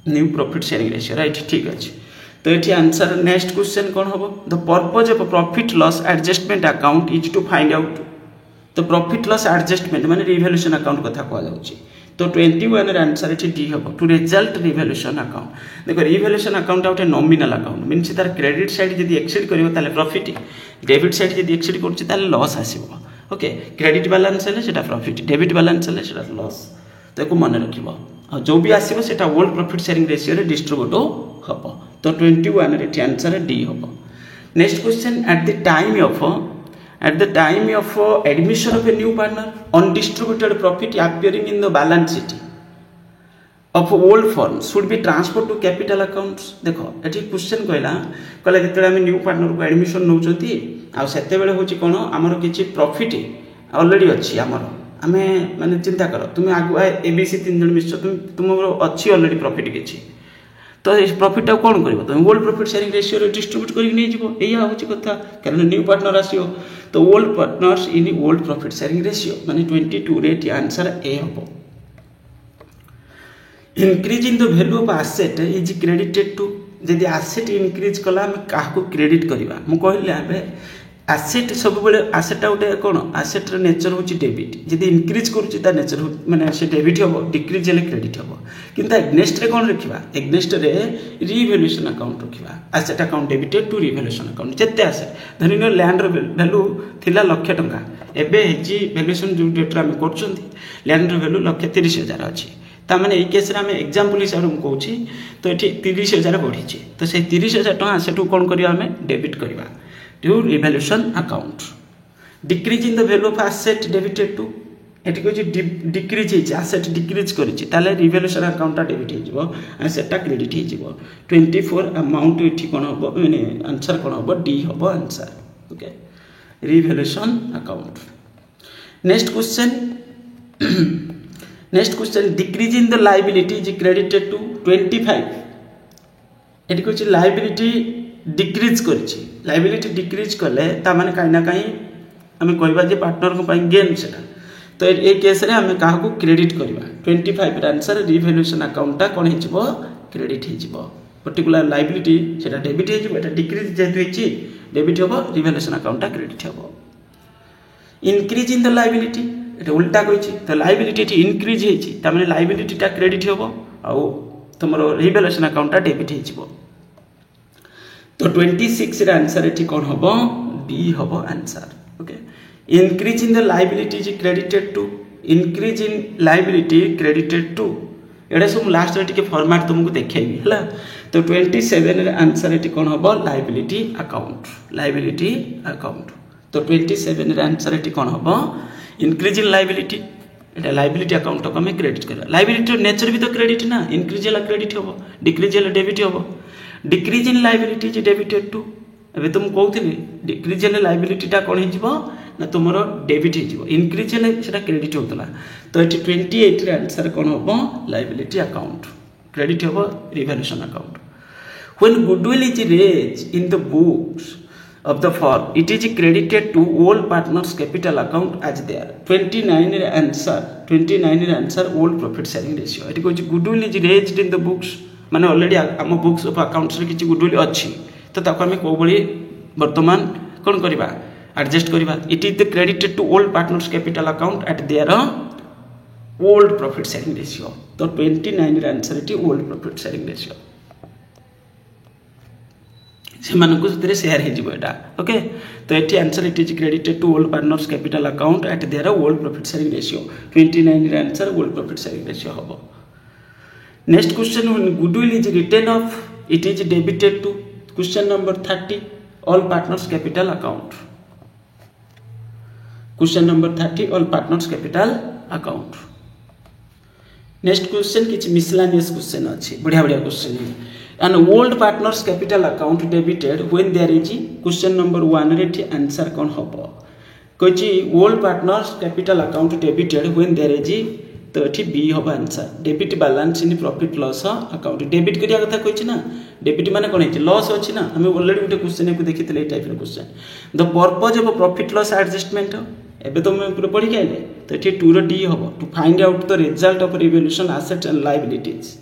new profit sharing ratio right ठीक अछि तो एठी आंसर नेक्स्ट क्वेश्चन कोन होबो the purpose of profit loss adjustment account is to find out तो प्रॉफिट लॉस एडजस्टमेंट माने रिवैल्यूएशन अकाउंट कथा कहला जाउची तो 21 रे आंसर एठी डी होबो टू रिजल्ट रिवैल्यूएशन अकाउंट देखो revaluation account out nominal account means तार क्रेडिट साइड जदी एक्सीड करिवो ताले प्रॉफिट डेबिट साइड जदी एक्सीड करछि ताले लॉस आसीबो ओके क्रेडिट बैलेंस हेले सेटा प्रॉफिट डेबिट बैलेंस हेले सेटा लॉस तो एको मन रखिबो आ जो भी आसीबो सेटा ओल्ड प्रॉफिट शेयरिंग रेशियो रे डिस्ट्रीब्यूट हबो तो 21 रे आंसर डी हबो next question at the time of admission of a new partner undistributed profit appearing in the balance sheet of old firm should be transferred to capital accounts देखो एठी question कहला जेते हम new partner को admission नउचंती आ सेते बेले होची कोन हमर किछि प्रॉफिट ऑलरेडी अछि हमर आमे माने चिंता करो तुम आगु एबीसी तीन जन मिस तुम अछि ऑलरेडी प्रॉफिट किछि तो इस प्रॉफिट कौन कर तुम ओल्ड प्रॉफिट शेयरिंग रेशियो रे डिस्ट्रीब्यूट कर या हूँ कथा कारण न्यू पार्टनर आसो तो old partners in old profit sharing ratio माने 22 रे आंसर ए हम increase in the value of asset is credited to जदि एसेट इंक्रीज कला हम काहको क्रेडिट करबा मु कहले आबे एसेट सब बेले एसेट गोटे कौन एसेट नेचर हूँ डेबिट जदि इंक्रीज करुच्ची ता नेचर माने से डेबिट हम डिक्रीज हेले क्रेडिट हम किंतु एग्नेस्ट रे कौन रखा एग्नेस्ट रे रिवैल्यूएशन अकाउंट रखा asset account debited to revaluation account जिते एसेट धरी नियो लैंड रो वैल्यू थिला लाख टंका एबे हेची वैल्यूएशन जो डेट रे हम करछंती लैंड रो वैल्यू 1,30,000 अछि ता माने ए केस रे हम एग्जांपल हिसाब रे कहूची तो एठी 30,000 बढ़ीची तो से 30,000 टका सेटू कोन करिया हम डेबिट करबा to revaluation account decrease in the value of asset debited to eighty को डिक्रीज हे asset decrease करिछि ताले revaluation account ता डेबिट हे जिवो asset ता क्रेडिट हे जिवो 24 अमाउंट एठी कोन होबो माने आंसर कोन होबो डी होबो answer okay revaluation account next question decrease in the liability is credited to 25 eighty को liability डिक्रीज करिछि लायबिलिटी डिक्रीज कले ता माने काई ना काई हमें कहबा जे पार्टनर को पई गेन सेटा तो ए केस रे हमें काहा को क्रेडिट करबा 25 रे आंसर रिवैल्यूएशन अकाउंट ता कोन हिजबो क्रेडिट हिजबो पर्टिकुलर लायबिलिटी सेटा डेबिट हिजबो एटा डिक्रीज जेतु हिछि डेबिट होबो रिवैल्यूएशन अकाउंट ता क्रेडिट होबो इंक्रीज इन द लायबिलिटी एटा उल्टा कहिछि तो लायबिलिटी एटी इंक्रीज हिछि ता माने लायबिलिटी ता क्रेडिट होबो आ तमरो रिवैल्यूएशन अकाउंट ता डेबिट हिजबो तो 26 रे आंसर एठी कोन होबो बी होबो answer okay increase in the liability is credited to increase in liability credited to एडा सब लास्ट रे टिके फॉर्मेट तुमको देखेबी हला तो 27 रे आंसर एठी कोन होबो लायबिलिटी अकाउंट तो 27 रे आंसर एठी कोन होबो increase in liability Etah liability account को हम क्रेडिट करबा लायबिलिटी नेचर भी तो क्रेडिट ना इंक्रीज होला क्रेडिट होबो डिक्रीज होला डेबिट होबो decrease in liability is debited to एबे तुम कहउथिली डिक्रीज हेले लायबिलिटी ता कोन हिजबो ना तुमरो डेबिट हिजबो इंक्रीज हेले सेटा क्रेडिट होतला तो एटी 28 रे आंसर कोन होबो लायबिलिटी अकाउंट क्रेडिट होबो revaluation account when goodwill is raised in the books of the firm it is credited to all partners capital account as there 29 रे answer old profit sharing ratio एटी कोछि goodwill is raised in the books माने already हम books of accounts रे किछि goodwill अछि तो ताको हम को बळी वर्तमान कोन करबा एडजस्ट करबा it is the credited to old partners capital account at their old profit sharing ratio तो 29 रे answer it old profit sharing ratio से मानको सतरे शेयर हे जिवो एटा ओके तो एटी answer it is credited to old partners capital account at their old profit sharing ratio 29 रे answer old profit sharing ratio होबो next question when goodwill is written off it is debited to question number 30 all partners capital account question number 30 all partners capital account next question किछ miscellaneous question अछि बढ़िया question an old partners capital account debited when there is question number 1 रे answer कोन होबो कछि old partners capital account debited when there is तो एठी B होबा answer debit balance in profit loss account debit करिया कथा कहिछि ना डेबिट माने कोन है लॉस अछि ना हम ऑलरेडी उटे क्वेश्चन को देखितले ए टाइप रो question the purpose of profit loss adjustment एबे तो मैं पूरा पढि के तो एठी 2 रो डी होबो to find out the result of revaluation assets and liabilities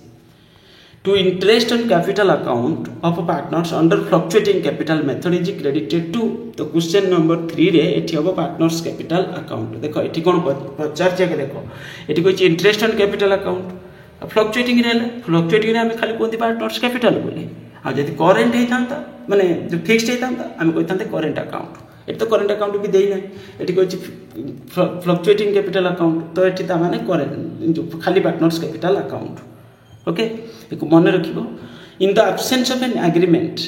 to interest on capital account of partners under fluctuating capital method is credited to तो क्वेश्चन नंबर 3 रे एठी होबो पार्टनर्स कैपिटल अकाउंट देखो एठी कोन पचार चेक देखो एठी कोइ interest on capital account fluctuating रे हम खाली कोंती पार्टनर्स कैपिटल बोले आ जदी करेंट हे थांता माने जो फिक्स्ड हे थांता हम कोइ थांते करेंट अकाउंट ये तो करेन्ट अकाउंट भी देना ये कह फ्लक्चुएटिंग कैपिटल अकाउंट तो ये ताने करेन्ट खाली पार्टनर्स कैपिटल अकाउंट ओके मन रखिबो in the absence of an agreement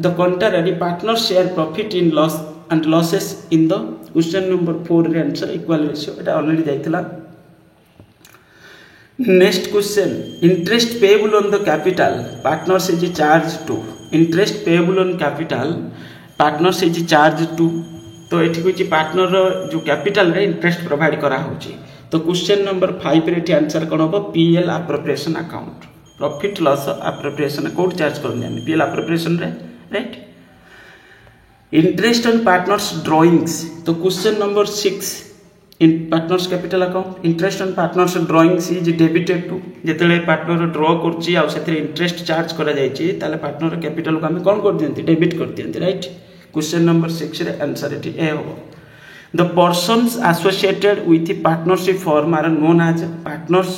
the contrary partner share profit in loss and losses in the question number 4 रे आंसर इक्वल रेशियो एटा ऑलरेडी जाइतला next question interest payable on the capital partners is charge to interest payable on capital partners is charge to तो ये कोई partner जो capital रे interest provide करा होची तो क्वेश्चन नंबर 5 रे आंसर कोन हो PL appropriation account profit loss appropriation कोड चार्ज करने हम पीएल एप्रोप्रिएशन रे right interest on partners drawings तो question number 6 in partners capital account interest on partners drawings is debited to जेतेले पार्टनर ड्रॉ करची आ सेते इंटरेस्ट चार्ज करा जायची ताले पार्टनर कैपिटल को हम कोन कर दियंती डेबिट कर दियंती राइट क्वेश्चन नंबर 6 रे आंसर एटी ए हो the persons associated with partnership form are known as partners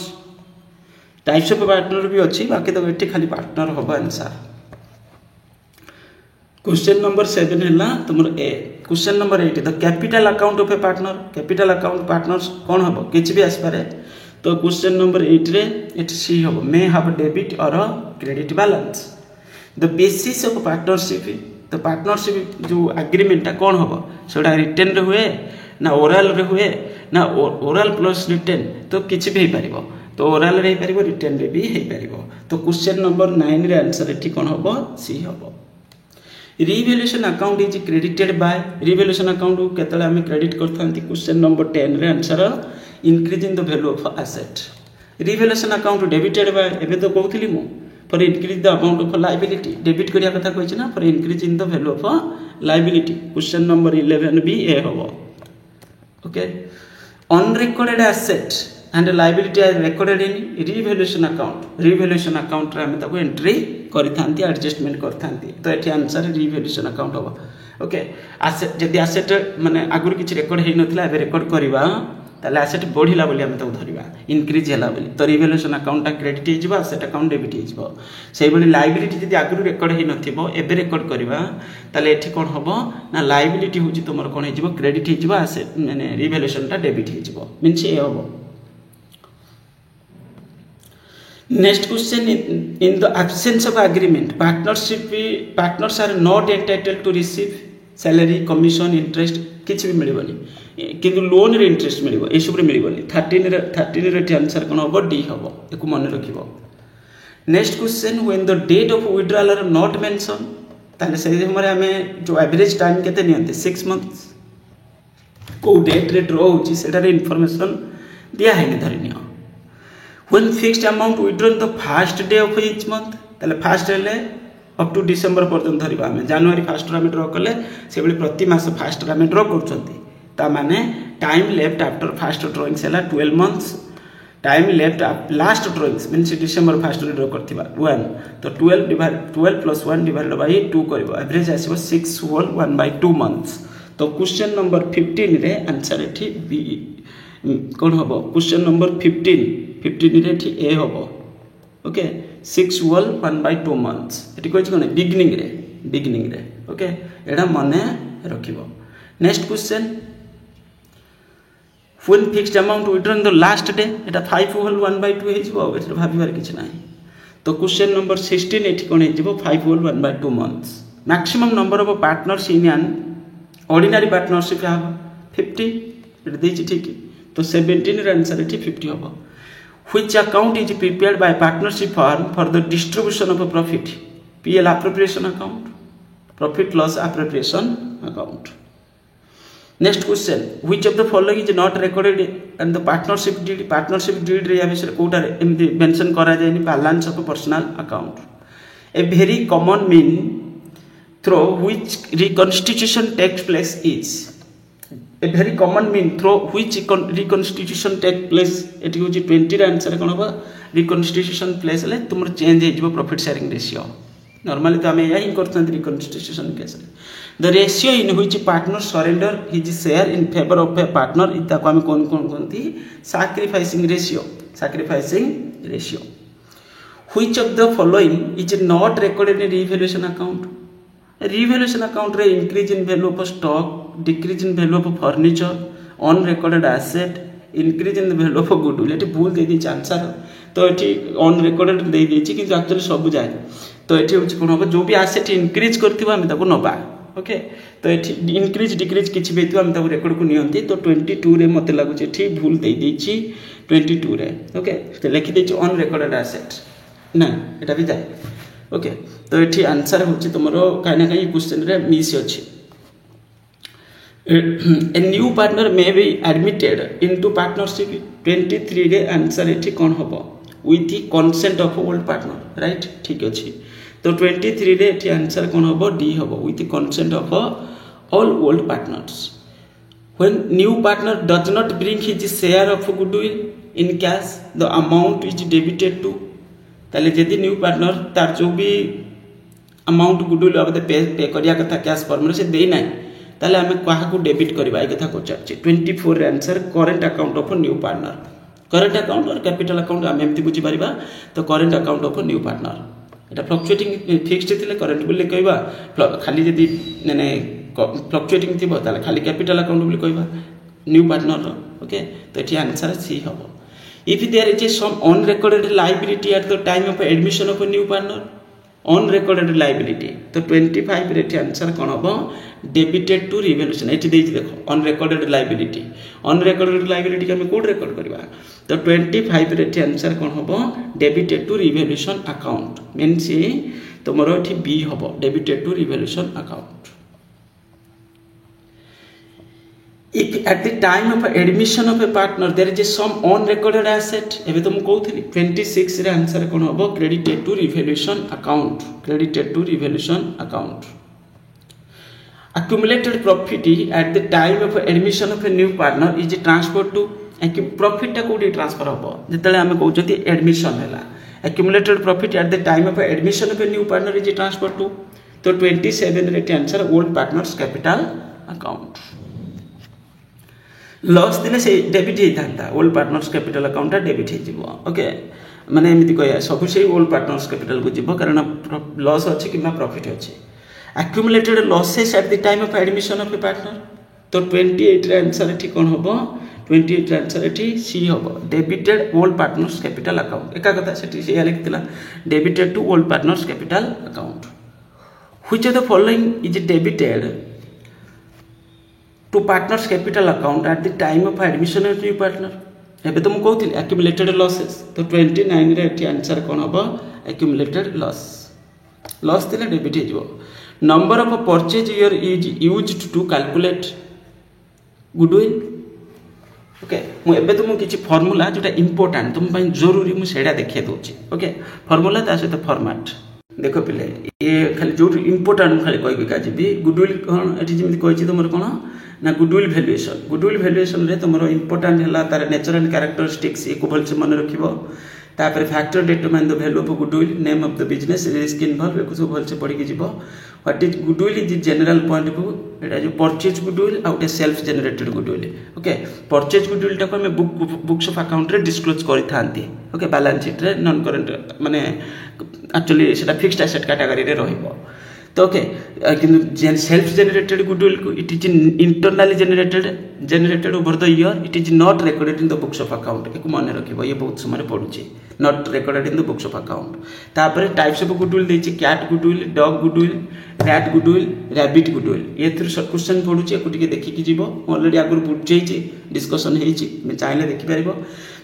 types of partner भी अच्छी बाकी तो ये खाली पार्टनर हम आंसर क्वेश्चन नंबर 7 है तुम a question number 8 the capital account of a partner capital account partners कौन हम किसी भी आसपे तो क्वेश्चन नंबर 8 रे इट सी हम मे हैव डेबिट और credit balance the basis of partnership तो पार्टनरशिप जो एग्रीमेंट कौन हम से रिटेन रे हुए ना ओराल रे हुए ना ओराल प्लस रिटेन तो किसी भी हो पार तो ओराल रे पारिबो रिटेन रे भी हे पारिबो तो क्वेश्चन नंबर 9 रे आंसर एठी कोन होबो सी होबो revaluation account is credited bye revaluation account को केतले हम क्रेडिट करथांती क्वेश्चन नंबर 10 रे answer increase in the value of asset revaluation account debited bye एबे तो कहउथली मु for increase the amount of liability debit करिया कथा कहछि ना for increase in the value of liability question number 11 भी ए होबो okay unrecorded asset and liability are recorded in revaluation account रे हम ताको एंट्री करिथांती एडजस्टमेंट करथांती तो एठी आंसर revaluation account होबा ओके एसेट जदी एसेट माने आगुर किछ रेकॉर्ड हेइ नथिला एबे रेकॉर्ड करबा ताले एसेट बढ़िला बोली हम ताको धरिबा इंक्रीज होला बोली तो revaluation account ता क्रेडिट हे जिवो एसेट अकाउंट डेबिट हे जिवो सेहि बोली लायबिलिटी जदी आगुर रेकॉर्ड हेइ नथिबो एबे रेकॉर्ड करबा ताले एठी कोन होबो ना लायबिलिटी होची तमर कोन हे जिवो क्रेडिट हे जिवो एसेट माने revaluation ता डेबिट हे जिवो मींस ए होबो Next question in the absence of agreement partners are not entitled to receive salary commission interest किछि भी मिलबनी किंतु लोन रे इंटरेस्ट मिलबो ए सब रे मिलबनी 13 रे आंसर कोन होबो डी होबो एको मन रखिबो next question when the date of withdrawal are not mention ताले से हमरे हमें जो एवरेज टाइम केते नियंते 6 मंथ्स को डेट रे ड्रॉ होची सेटा रे इंफॉर्मेशन दिया है धरिनियो when fixed amount withdrawn the first day of each month ताले फर्स्ट ले अप टू डिसेंबर पर्यंत धरिबा हमें जनवरी फर्स्ट रे ड्रॉ करले से बली प्रति मास फर्स्ट रे ड्रॉ करछंती ता माने time left after first drawings हला 12 months time left last drawings means December first रे ड्रॉ करथिबा 1 तो 12 प्लस 1 डिवाइडेड बाय 2 करबो एवरेज आसीबो 6 होल 1/2 मंथ्स तो क्वेश्चन नंबर 15 रे आंसर एठी बी कोन होबो क्वेश्चन नंबर 15 रे एठी ए होबो ओके 6 होल 1/2 मंथ्स एठी कहछि कोन बिगिनिंग रे ओके एडा मने रखिबो next question when fixed amount withdrawn the last day एटा 5 होल 1/2 हे जिवो एटा भाबिबार किछ नाही तो क्वेश्चन नंबर 16 एठी कोन हे जिवो 5 होल 1/2 months maximum number of partners in an ordinary partnership है 50 एटा देछि ठीक तो 17 रे आंसर एठी 50 होबो which account is prepared by partnership firm for the distribution of a profit PL appropriation account profit loss appropriation account next question which of the following is not recorded and the partnership deed रे या विषय कोटा एमती mention करा जायनि balance of a personal account a very common mean through which reconstitution takes place is a very common mean through which reconstitution take place it is 20 रे answer कोन होबा reconstitution place ले तुमर चेंज हे जिवो profit sharing ratio normally तो हमें यही करथन reconstitution case the ratio in which partner surrender his share in favour of a partner इता को हम कोन कोनती sacrificing ratio which of the following is not recorded in revaluation account रे increase in value of stock decrease in value of furniture on recorded asset increase in the value of goodwill ये भूल दे the answer तो ये on recorded दे दी कि actually सब जाए तो ये हूँ कौन हम जो भी एसेट इंक्रीज कर नवा ओके तो ये इंक्रीज डिक्रीज किसी भी आम रेकर्ड को नियंती तो 22 रे मत लगुच ये भूल दे देछि 22 रे ओके तो लिखि देछि ऑन रिकॉर्डेड एसेट ना एटा भी जाए ओके तो ये आंसर हूँ तुम कहीं कहीं क्वेश्चन रे मिस अच्छी A new partner may be admitted into partnership 23 रे आंसर ये कौन हम with the consent of old partner right ठीक अच्छी तो 23 रे ये आंसर कौन हम डी हम with the consent of all old partners when new partner does not bring his share of goodwill in cash the amount is debited to ताले यदि न्यू पार्टनर तार जो भी अमाउंट गुडविल बाबद पे करिया कथा कैश फॉर्म से दे ना ताले आम क्या डेबिट करवा ये कथा पचार 24 रे answer current account of new partner current account और कैपिटल अकाउंट आम एमती बुझी पारिबा तो current account of new partner Etah fluctuating fixed थिले करेंट बोली कहबा खाली यदि माने फ्लक्चुएटिंग थिबो ताले खाली कैपिटल अकाउंट बोली कहबा न्यू पार्टनर ओके तो एठी आंसर सी हबो if there is some unrecorded liability at the time of admission of a new partner unrecorded liability तो 25 रे आंसर कौन हम डेबिटेड टू रिवैल्यूएशन ये देखो अनरेकॉर्डेड लाइबिलिटी हम कौट रेकर्ड करवा तो 25 रे आंसर कौन हम debited to revaluation account means तुम ये बी हम debited to revaluation account if at the time of admission of a partner there is some unrecorded asset एबे तो मु कहउथली 26 रे आंसर कोन होबो credited to revaluation account accumulated profit at the time of admission of a new partner is transferred to profit टा कोडी transfer होबो जतले हम कहउछती एडमिशन हैला accumulated profit at the time of admission of a new partner is transferred to तो 27 रे answer old partners capital account loss दिले से debit होता old partners capital account debit हो ओके माने एमती कह सब से ओल्ड पार्टनर्स कैपिटल को जीव कारण लॉस अच्छे कि प्रॉफिट अच्छे accumulated losses eight the time of admission of a partner तो 28 रे आंसर एठी कोन होबो 28 रे आंसर एठी सी होबो debited old partners capital account एका कथा सेठी से लिखतिला debited to old partners capital account which of the following is debited to partners capital account at the time of admission of new partner एबे तो मु कहउथिल accumulated losses तो 29 रे एठी आंसर कोन होबो accumulated loss तिला डेबिट हे जिवो number of purchase year is used to calculate goodwill okay मु एबे तो मु किछि फार्मूला जोटा इंपोर्टेंट तुम पई जरूरी मु सेडा देखिए दोछि ओके फार्मूला ता सहित फॉर्मेट देखो पिले ये खाली जो इंपोर्टेंट खाली कहबी का जीबी गुडविल कोन एठी जेमि कहछि तमर कोन ना गुडविल वैल्यूएशन रे तुम इंपोर्टेंट है तार नेचर एंड कैरेक्टरिस्टिक्स ये भल से मन रखिबो तापर factor determine the value of goodwill name of the business risk involve एको सब भल से पढ़ी के जीवो what is goodwill is general point of view एटा जो purchase goodwill out self generated goodwill okay purchase goodwill टा को हम बुक्स ऑफ अकाउंट रे डिस्क्लोज करि थांती ओके बैलेंस शीट रे नॉन करंट माने एक्चुअली सेटा फिक्स्ड एसेट कैटेगरी रे रहिबो तो ओके किंतु सेल्फ जनरेटेड गुडविल को it is internally generated over the year it is not recorded in the books of account एक मन रखिबो ये बहुत समय पढुची not recorded in the books of account तापर टाइप्स ऑफ गुडविल देछि cat goodwill dog goodwill rat goodwill rabbit goodwill ये थ्रू क्वेश्चन पढुची एको टिके देखि कि जीवो ऑलरेडी आगुर बुझेछि डिस्कशन हेछि मैं चाहिले देखि परिबो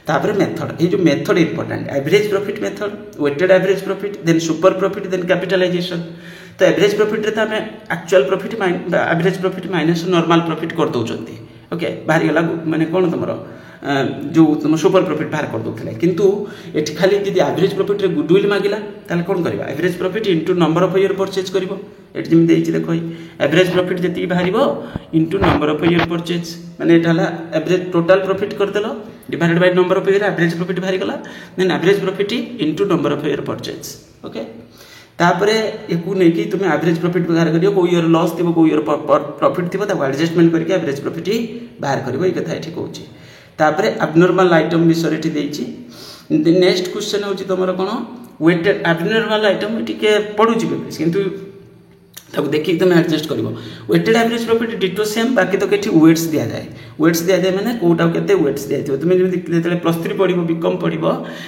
तापर मेथड ये जो method important average profit method weighted average profit then super profit then capitalization तो एवरेज प्रॉफिट रे तो हमें actual profit average profit minus normal profit कर दउचंती ओके बाहर गला माने कोन तमरो जो तुम सुपर प्रॉफिट बाहर कर दउथले किंतु एठी खाली यदि एवरेज प्रॉफिट रे गुडविल मागिला ताले कोन करबा average profit into number of year purchase करबो एठी जिम देइछि देखो एवरेज प्रॉफिट जति बाहरिबो into number of year purchase माने एठाला एवरेज टोटल प्रॉफिट कर देलो divided by number of year average profit बाहर गला then average profit into number of year purchase okay तापरे एकु नै कि तुम एवरेज प्रॉफिट बाहर करियो को ईयर लॉस थिबो को ईयर प्रॉफिट थिबो ता एडजस्टमेंट करके एवरेज प्रॉफिट बाहर करबो ए कथा एठी कहूची तापरे एब्नॉर्मल आइटम विषय एठी देइची नेक्स्ट क्वेश्चन होची तमरो कोन वेटेड एब्नॉर्मल आइटम टिके पढुची किंतु ताको देखिए तुम एडजस्ट कर weighted average profit ditto same बाकी तो कि वेट्स दि जाए मैंने कौटा के वेट्स दिखाई तुम जो प्लस 3 पढ़ बीकम पढ़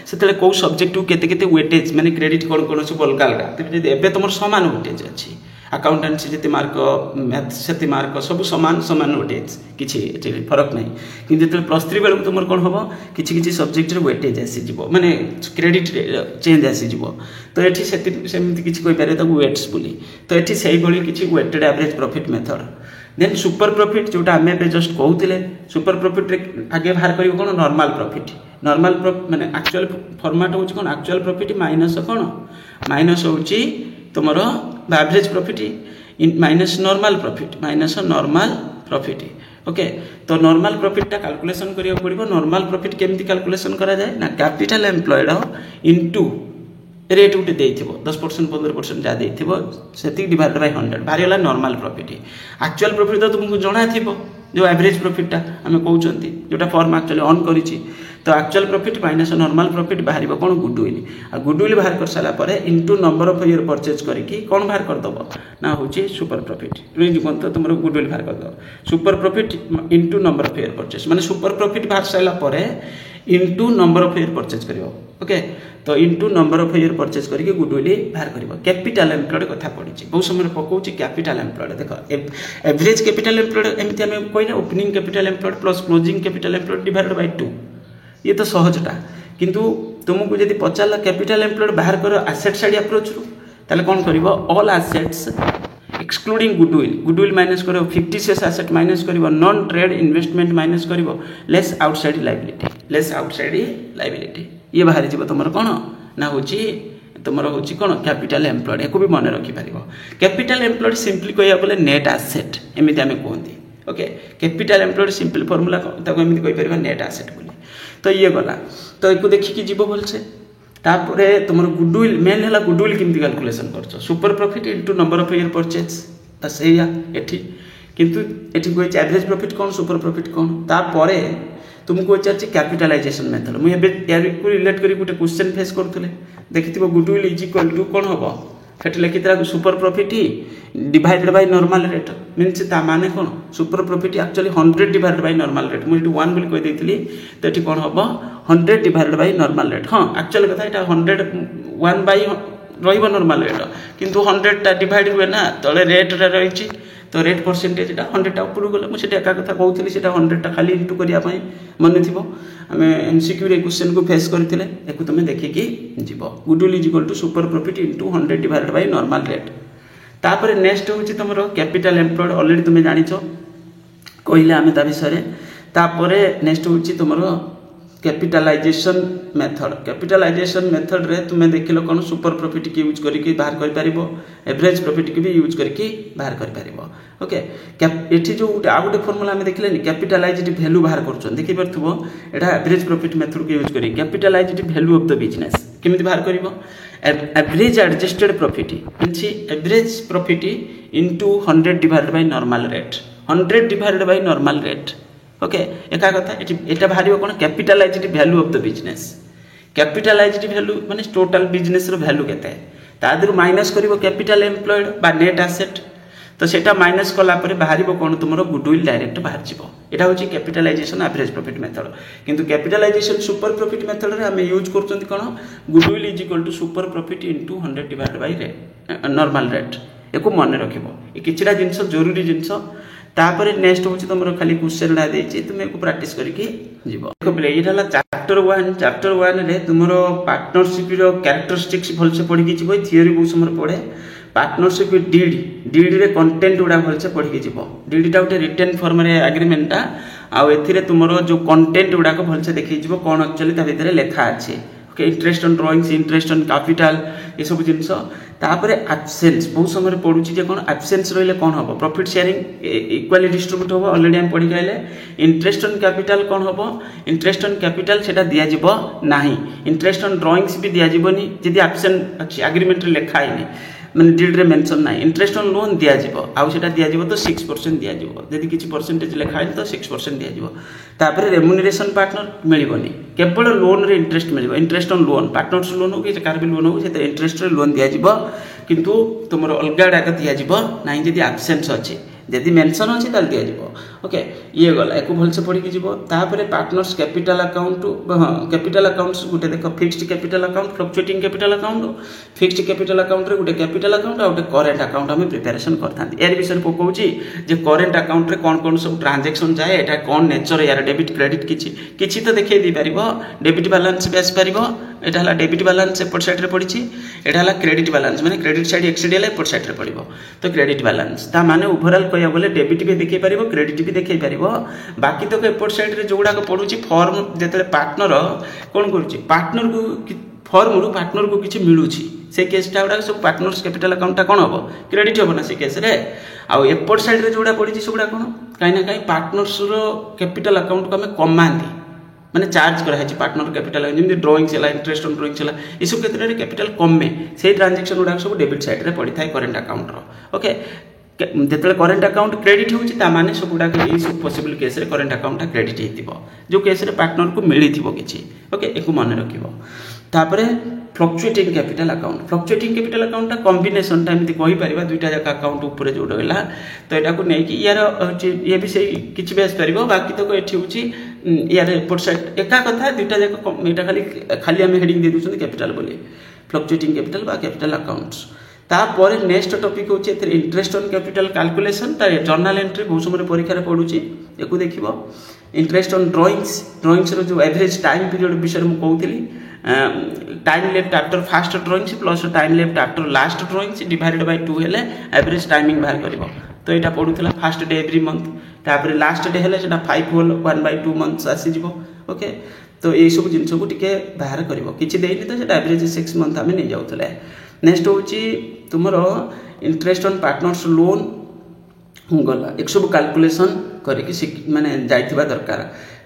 से कौ सब्जेक्ट को केते वेटेज मैंने क्रेडिट कौन कौन सब अलग अलग एवं तुम सामान वेटेज अच्छी अकाउंटेंसी जिते मार्क मैथ्स से मार्क सब सामान सामान वेटेज किसी फरक नहीं कि जो प्लस 3 बेलू तुम कौन हम किसी सब्जेक्ट वेटेज आसीज माने क्रेडिट चेंज आसीज तो ये सेमती किसी कहीपर वेट्स बोली तो ये से किसी weighted average profit method then super profit जोटा आम जस्ट कहते सुपर प्रॉफिट आगे बाहर कर कौन नॉर्मल प्रॉफिट माने एक्चुअल फॉर्मेट हूँ कौन एक्चुअल प्रॉफिट माइनस कौन माइनस हूँ तुम average profit minus normal profit okay तो नॉर्मल प्रॉफिट कैलकुलेशन करिया पड़िबो नॉर्मल प्रॉफिट केमती कैलकुलेशन करा जाए ना कैपिटल एम्प्लॉयड इनटू रेट गोटे देइथिबो 10% 15% जा देइथिबो सेति डिवाइड बाय 100 बाहरी वाला नॉर्मल प्रॉफिट एक्चुअल प्रॉफिट तो तुमको जणा थिबो जो एवरेज प्रॉफिट आम कहते जोटा फॉर्म एक्चुअली ऑन करिछि तो actual profit minus normal profit बाहर कौन गुडविल आ गुडविल बाहर कर सारा पर into number of year purchase करके कौन बाहर करदेव ना हूँ सुपर प्रॉफिट कौन तो तुम गुडविल बाहर करदेव super profit into number of year purchase माने सुपर प्रॉफिट बाहर सारा पर into number of year purchase कर ओके तो into number of year purchase करके गुडविल बाहर कर कैपिटल एम्प्लॉयड कथा पड़ी बहुत समय पकाऊँ कैपिटल एम्प्लॉयड देख एवरेज कैपिटल एम्प्लॉयड एमती आम कहना opening capital employed plus closing capital employed divided by 2 ये तो सहजटा किंतु तुमको जब पचारा कैपिटल एम्प्लॉयड बाहर कर एसेट साइड अप्रोच रू ताले कौन कर all assets excluding goodwill minus कर फिक्टिशियस एसेट माइनस कर नॉन ट्रेड इन्वेस्टमेंट माइनस कर लेस आउटसाइड लायबिलिटी ये बाहर जीव तुम कौन ना हूँ तुम हूँ कौन कैपिटल एम्प्लॉयड या भी मन रखिपार कैपिटल एम्प्लॉयड सिंपली कह बोले नेट एसेट एमती आम कहते okay capital employed simple formula एमती कहीपर नेट एसेट बोली तो ये गला तो एक देखिकी जीव भलसे तापर तुम गुडविल मेन है गुडविल केमती कैलकुलेशन कर super profit into number of year purchase तो सैया एठी किंतु एठी कोई एवरेज प्रॉफिट कौन सुपर प्रॉफिट कौन तापर तुमको पचार कैपिटलाइजेशन मेथड मुझे रिलेट कर गोटे क्वेश्चन फेस करूँ देखि गुडविल इज इक्वल टू कौन हम फेट लिखी super profit divided by normal rate means माने कौन super profit actually 100 divided by normal rate मुझे 1 बोली कही तो ये कौन हम 100 डिवाइडेड बाय नॉर्मल रेट हाँ एक्चुअल कथा यहाँ 100 बाय रही नॉर्मल रेट किंतु 100 डिवाइड हुए ना तले रेट रही तो रेट परसेंटेज 100 ऊपर गले मुझे एका कथा कहूँ 100 खाली इंटू करने मन थी आम एमसीक्यू क्वेश्चन को फेस करते एक तुम देखिकी जीव goodwill is equal to super profit into 100 divided by normal rate तापर नेक्स्ट हूँ तुम कैपिटल एम्प्लॉयड ऑलरेडी तुम्हें जान कहले आम ता विषय तापर नेक्स्ट हूँ तुम कैपिटलाइजेशन मेथड रे तुम्हें देखिल कौन सुपर प्रॉफिट की यूज करके बाहर कर पार एवरेज प्रॉफिट की भी यूज करके बाहर कर पार ओके ये जो आउ गोटे फॉर्मूला आम देखिले कैपिटलाइज्ड वैल्यू बाहर कर देखिपे यहाँ एवरेज प्रॉफिट मेथड को यूज कर capitalised value of the business केमी बाहर कर average adjusted profit means average profit into 100 divided by normal rate 100 divided by normal rate okay एका कथा एटा बाहर कौन capitalised value of the business capitalised value माने टोटल बिजनेस रो वैल्यू केते तादर माइनस करिवो कैपिटल एम्प्लॉयड बा नेट एसेट तो सेटा माइनस कला परे बाहर कौन तुम गुडविल डायरेक्ट बाहर जीवो एटा होची कैपिटलाइजेशन एवरेज प्रॉफिट मेथड किंतु कैपिटलाइजेशन सुपर प्रॉफिट मेथड रे हम यूज करछंती कोन goodwill is equal to super profit into 100 divided by normal rate एको मन रखिबो ए किछिरा जिंस जरूरी जिंस तापर नेक्स्ट हूँ तुम खाली क्वेश्चन देती तुम्हें प्रैक्टिस करके जीव ये चैप्टर 1 रे तुम पार्टनरशिप कैरेक्टरिस्टिक्स भलसे पढ़ी जीव थियोरी बहुत समय पढ़े पार्टनरशिप डीडी रे कंटेंट गुड़ा भलसे पढ़ी जीव डीडीटा गोटे रिटर्न फॉर्म रे एग्रीमेंटा आउ तुम जो कंटेंट गुड़ाक भलसे देखी कौन एक्चुअली ता भीतर लिखा अच्छे okay interest on drawings interest on capital ये सब जिनस तापर एब्सेंस बहुत समय पड़ुची जे कौन एब्सेंस रहिले कौन हम प्रॉफिट शेयरिंग इक्वाली डिस्ट्रीब्यूट हम ऑलरेडी हम पढ़ी गले इंटरेस्ट ऑन कैपिटल कौन हम इंटरेस्ट ऑन कैपिटल सेटा दिया जिवो नाही इंटरेस्ट ऑन ड्रॉइंग्स भी दिया जिवोनी जदी एब्सेंट अछि एग्रीमेंट रे लिखा है माने डीड रे मेंशन ना इंटरेस्ट ऑन लोन दिया जिवो आउ सेटा दिया जिवो तो 6% दिया जिवो जदी किछि परसेंटेज लिखा है तो 6% दिया जिवो तापर रेम्युनरेशन पार्टनर मिलिबोनी केवल लोन रे इंटरेस्ट मिलिबो interest on loan partners loan हो कि कार भी लोन हो से इंटरेस्ट रे लोन दिया जिवो किंतु तुम अलग डाक दिज्व ना जदि आबसेन्स अच्छी जदि मेंशन अच्छी ताल दिज्व ओके ये गला एक भलसे पढ़ी जीव तापर पार्टनर्स कैपिटल अकाउंट हाँ कैपिटल अकाउंट्स गोटे देख fixed capital account fluctuating capital account fixed capital account रे गोटे कैपिटल अकाउंट आ गोटे करेंट अकाउंट आम प्रिपेरेसन करते यार विषय को कहूँ जे करेंट अकाउंट रे कौन कौन सब ट्रांजेक्शन जाए एटा कौन नेचर यार डेबिट क्रेडिट किछि तो देखै दी परिबो डेबिट बैलेंस भी आसी परिबो एटा हला डेबिट बैलेंस एपट साइड रे पड़िछि एटा हला क्रेडिट बैलेंस माने क्रेडिट साइड एक्सीड हला एपट साइड रे पड़िबो तो क्रेडिट बैलेंस ता माने ओवरऑल कहया बोले डेबिट भी देखै परिबो क्रेडिट भी देखै परिबो बाकी तो एपट साइड रे जोगुडा को पडुछि फॉर्म जेतले पार्टनर कोन करूछि पार्टनर को फॉर्म रु पार्टनर को किछि मिलुछि से केसटा गुडा सब पार्टनर्स कैपिटल अकाउंट टा कोन हो क्रेडिट हो ना से केस रे आ एपट साइड रे जोगुडा पडुछि सबुडा कोन काई ना काई पार्टनर्स रो कैपिटल अकाउंट को हमें कमांदी माने चार्ज करा है पार्टनर कैपिटल जेमि ड्राइंग्स है इंटरेस्ट ऑन ड्राइंग्स है ये सब क्षेत्र में कैपिटल कमे से ट्रांजेक्शन गुडा सब डेबिट साइड रे पड़ी थाए करेंट अकाउंट रो ओके जिते करेंट अकाउंट क्रेडिट होची ता माने सब गुडा ये सब पॉसिबल केस रे करेंट अकाउंट क्रेडिट हेतिबो जो केस रे पार्टनर को मिलिथिबो किछि ओके एको मन रखिबो तापरे फ्लक्चुएटिंग कैपिटल अकाउंट कॉम्बिनेशन टा एमती कहि परिबा दुईटा जाक अकाउंट ऊपर जो रहला तो एटा को नै कि यार ये भी से किछि बेस परिबो बाकी तो एठी होची यार एपट साइड एका कथा दुईटा जाक एटा खाली हम हेडिंग दे दुछन कैपिटल बोली फ्लक्चुएटिंग कैपिटल बा कैपिटल अकाउंट्स तापर नेक्स्ट टॉपिक होची एथि इंटरेस्ट ऑन कैपिटल कैलकुलेशन ता जर्नल एंट्री बहुत समय परीक्षा रे पडुची एको देखिबो इंटरेस्ट ऑन ड्राइंग्स रो जो एवरेज टाइम पीरियड विषय में कहउतली time left after first drawings plus time left after last drawings divided by 2 हेले एवरेज टाइमिंग बाहर करबो तो एटा पडुतला फर्स्ट डे एवरी मंथ तापर लास्ट डे हेले सेटा 5 होल 1/2 मंथ्स आसी जिवो ओके तो ये सब जिंस को टिके बाहर करबो किछि देइनी तो सेटा एवरेज 6 मंथ हमें नै जाउतले नेक्स्ट होची तुमरो इंटरेस्ट ऑन पार्टनर्स लोन गला एक सब कैलकुलेशन करके माने जाइथिबा दरकार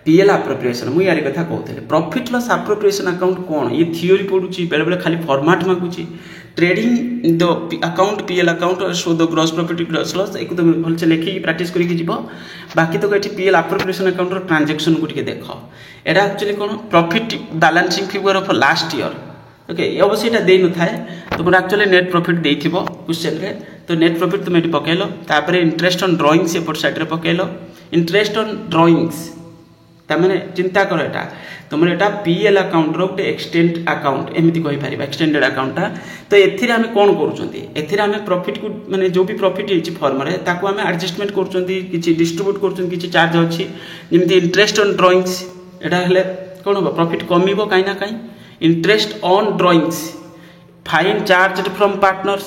पीएल अप्रोप्रिएशन मु यार कथा कहते प्रॉफिट लॉस अप्रोप्रिएशन अकाउंट कौन ये थियोरी पढ़ुची बेले बेले खाली फॉर्मेट मागुची trading the account PL account show the gross profit gross loss एक तो भलसे लेखिकी प्रैक्टिस करके जीवो बाकी तो ये पीएल अप्रोप्रिएशन अकाउंट रो ट्रांजैक्शन को टिके देखो एटा एक्चुअली कौन profit balancing figure of last year okay अवश्य एटा देई न थाए तुम एक्चुअली नेट प्रॉफिट देइथिबो क्वेश्चन रे तो नेट प्रॉफिट तुम एटी पकेलो तापर इंटरेस्ट ऑन ड्राइंग्स एपट साइड रे पकेलो इंटरेस्ट ऑन ड्राइंग्स तामने चिंता करो एटा तुम एटा पीएल अकाउंट रो एक्सटेंड अकाउंट एमिति कहि पारिबा एक्सटेंडेड अकाउंट तो एथिरे हम कोन करूचंती एथिरे हम प्रॉफिट को माने जो भी प्रॉफिट हिची फॉर्म रे ताको हम एडजस्टमेंट करूचंती किछि डिस्ट्रीब्यूट करूचंती किछि चार्ज अछि जेमिति इंटरेस्ट ऑन ड्राइंग्स एटा हेले कोन हो प्रॉफिट कमिबो काई ना काई interest on drawings fine charged from partners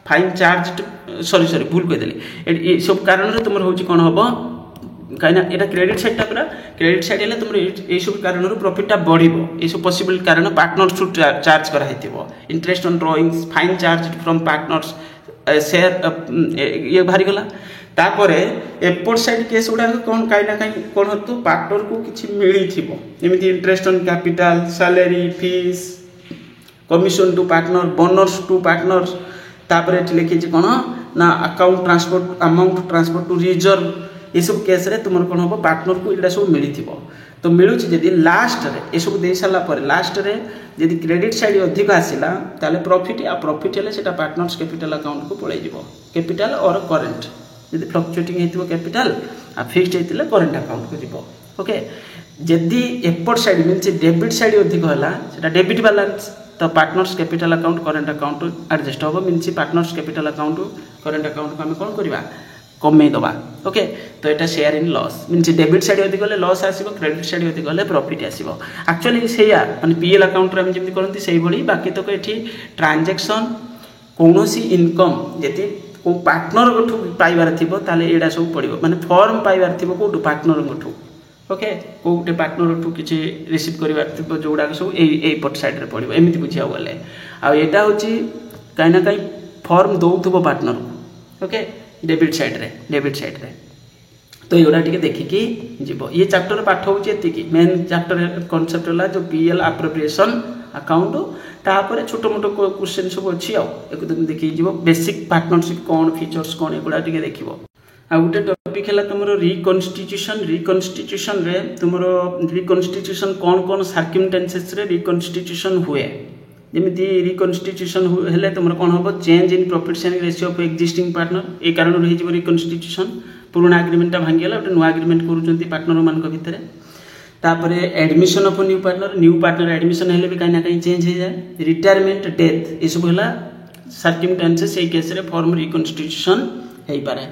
fine charged sorry भूल कहि देली ए सब कारण रे तुमर होची कोन होबो कहीं एटा क्रेडिट साइड टा पूरा क्रेडिट साइड हेले तुम ए सब कारण प्रॉफिट टा बढ़िबो ए सब पॉसिबल कारण पार्टनर्स टू चार्ज करा हेतिबो interest on drawings fine charge from partners share ये भारी गला तापरे एपट साइड केस उडा कोन काई ना काई कोन हतु पार्टनर को किछि मिली थिबो जेमिति interest on capital salary fees commission to partner bonus to partners तापरे लिखि छि कोन ना account transport amount transport to reserve ये सब केस रे तुम कौन हम पार्टनर को इटा सब मिली थी तो मिलूँ जदि लास्ट रे ये सब दे सारा पर लास्ट रे जदि क्रेडिट साइड अधिक आसला ताले प्रॉफिट आ प्रॉफिट हेले सेटा पार्टनर्स कैपिटल अकाउंट को पळै जिवो कैपिटल और करेंट जदि फ्लक्चुएटिंग हेतिबो कैपिटल आ फिक्स्ड हेतिले करेंट अकाउंट को जिवो ओके जदि एपट साइड मींस डेबिट साइड अधिक होला सेटा डेबिट बैलेंस तो partners capital account current account adjust होबो means partners capital account current account को हम कोन करबा कमे दबा ओके तो एटा share in loss means debit side अधिक गले लॉस आसीबो क्रेडिट साइड अधिक गले प्रॉफिट आसीबो एक्चुअली सेया माने पीएल अकाउंट रे हम जेमति करंती सेही भली बाकी तो एठी ट्रांजैक्शन कोनोसी इनकम जति को पार्टनर गठु पाइबार थिबो ताले एडा सब पड़िबो माने फॉर्म पाइबार थिबो को पार्टनर गठु ओके कोटे पार्टनर गठु किछि रिसीव करिबार थिबो जोडा सब ए पट साइड रे पड़िबो एमिति बुझिया गले आ एटा होची काइना काई फॉर्म दउथबो पार्टनर ओके डेबिट साइड रे तो योडा टिके देखिकी जीवो ये चैप्टर पाठ होची एतिकी मेन चैप्टर कांसेप्ट होला जो पीएल अप्रोप्रिएशन अकाउंट तापर छोटो मोटो क्वेश्चन सब अछि आ एक तुम देखि जीवो बेसिक पार्टनरशिप कोन फीचर्स कोन एगुडा टिके देखिबो आ गुटे टॉपिक हैला तुमरो रिकन्स्टिट्यूशन रे तुमरो रिकन्स्टिट्यूशन कोन कोन सर्कमस्टेंसेस रे रिकन्स्टिट्यूशन हुए जमी रिकनस्टिट्यूशन हेले तुम कौन हम change in profit sharing ratio of existing partner ए कारण हो रिकनस्टिट्यूशन पुराना एग्रीमेंट भांगीगला गोटे नुआ एग्रीमेंट करुँच पार्टनर मान भितर तापर admission of new partner admission हेले भी कहीं ना कहीं चेंज हो जाए रिटायरमेंट डेथ ये सब है सर्कमस्टांसेस ये केस फॉर्म रिकनस्टिट्यूशन हो पारे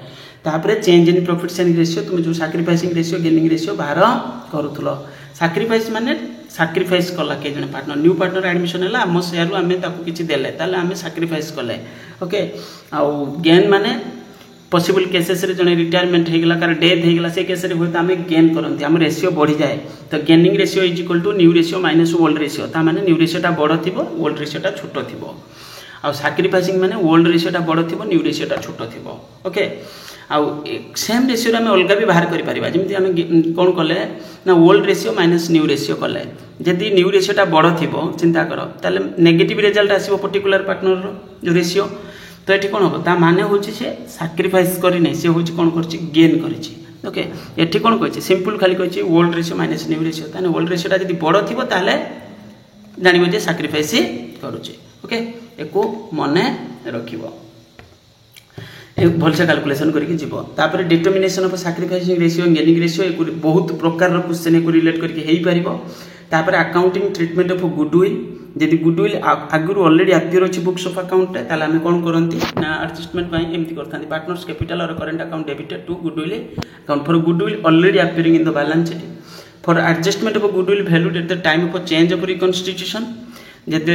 तापर change in profit sharing ratio तुम जो सैक्रिफाइसिंग रेशियो गेनिंग रेशियो बाहर करूल सैक्रिफाइस माने सैक्रिफाइस कला के जन पार्टनर न्यू पार्टनर एडमिशन है आम शेयर आम किसी देले आम सैक्रिफाइस कले ओके आउ गेन माने पॉसिबल केसेस रे जने रिटायरमेंट होगला कार डेथ होगला से केस रे होता आम गेन करते आम रेशियो बढ़ी जाए तो gaining ratio is equal to new ratio minus old ratio ता माने न्यू रेशियोटा बड़ थी ओल्ड रेशियोटा छोट थी आउ सैक्रिफाइसिंग माने ओल्ड रेशियोटा बड़ थी न्यू रेशियोटा छोट थी ओके आउ सेम रेशियो आम अलग भी बाहर करमी आम कौन कले ना old ratio minus new ratio कले जदि न्यू रेशियोटा बड़ थी चिंता कर ताले नेगेटिव रिजल्ट आसो पर्टिकुलर पार्टनर जो रेशियो तो ये कौन हम ता माने हूँ से सैक्रिफाइस करनी सी हूँ कौन कर गेन कर ओके ये कौन कही सिंपल खाली कही old ratio minus new ratio ताने ओल्ड रेशियोटा जब बड़ थी ताले जानव सैक्रिफाइस करुचे ओके एको मन रखिबो भलसे कैलकुलेशन करके जीव तापर determination of sacrificing ratio gaining ratio बहुत प्रकार क्वेश्चन को रिलेट करके हो तापर अकाउंटिंग ट्रीटमेंट ऑफ गुडविल जदि गुडविल आगुरी ऑलरेडी अपियर अच्छी बुक्स ऑफ अकाउंट ताले आम कौन करती ना एडजस्टमेंट एमती करते पार्टनर्स कैपिटल और current account debited to goodwill account for goodwill already appearing in the balance sheet for adjustment of goodwill valued at the time of change of reconstitution जब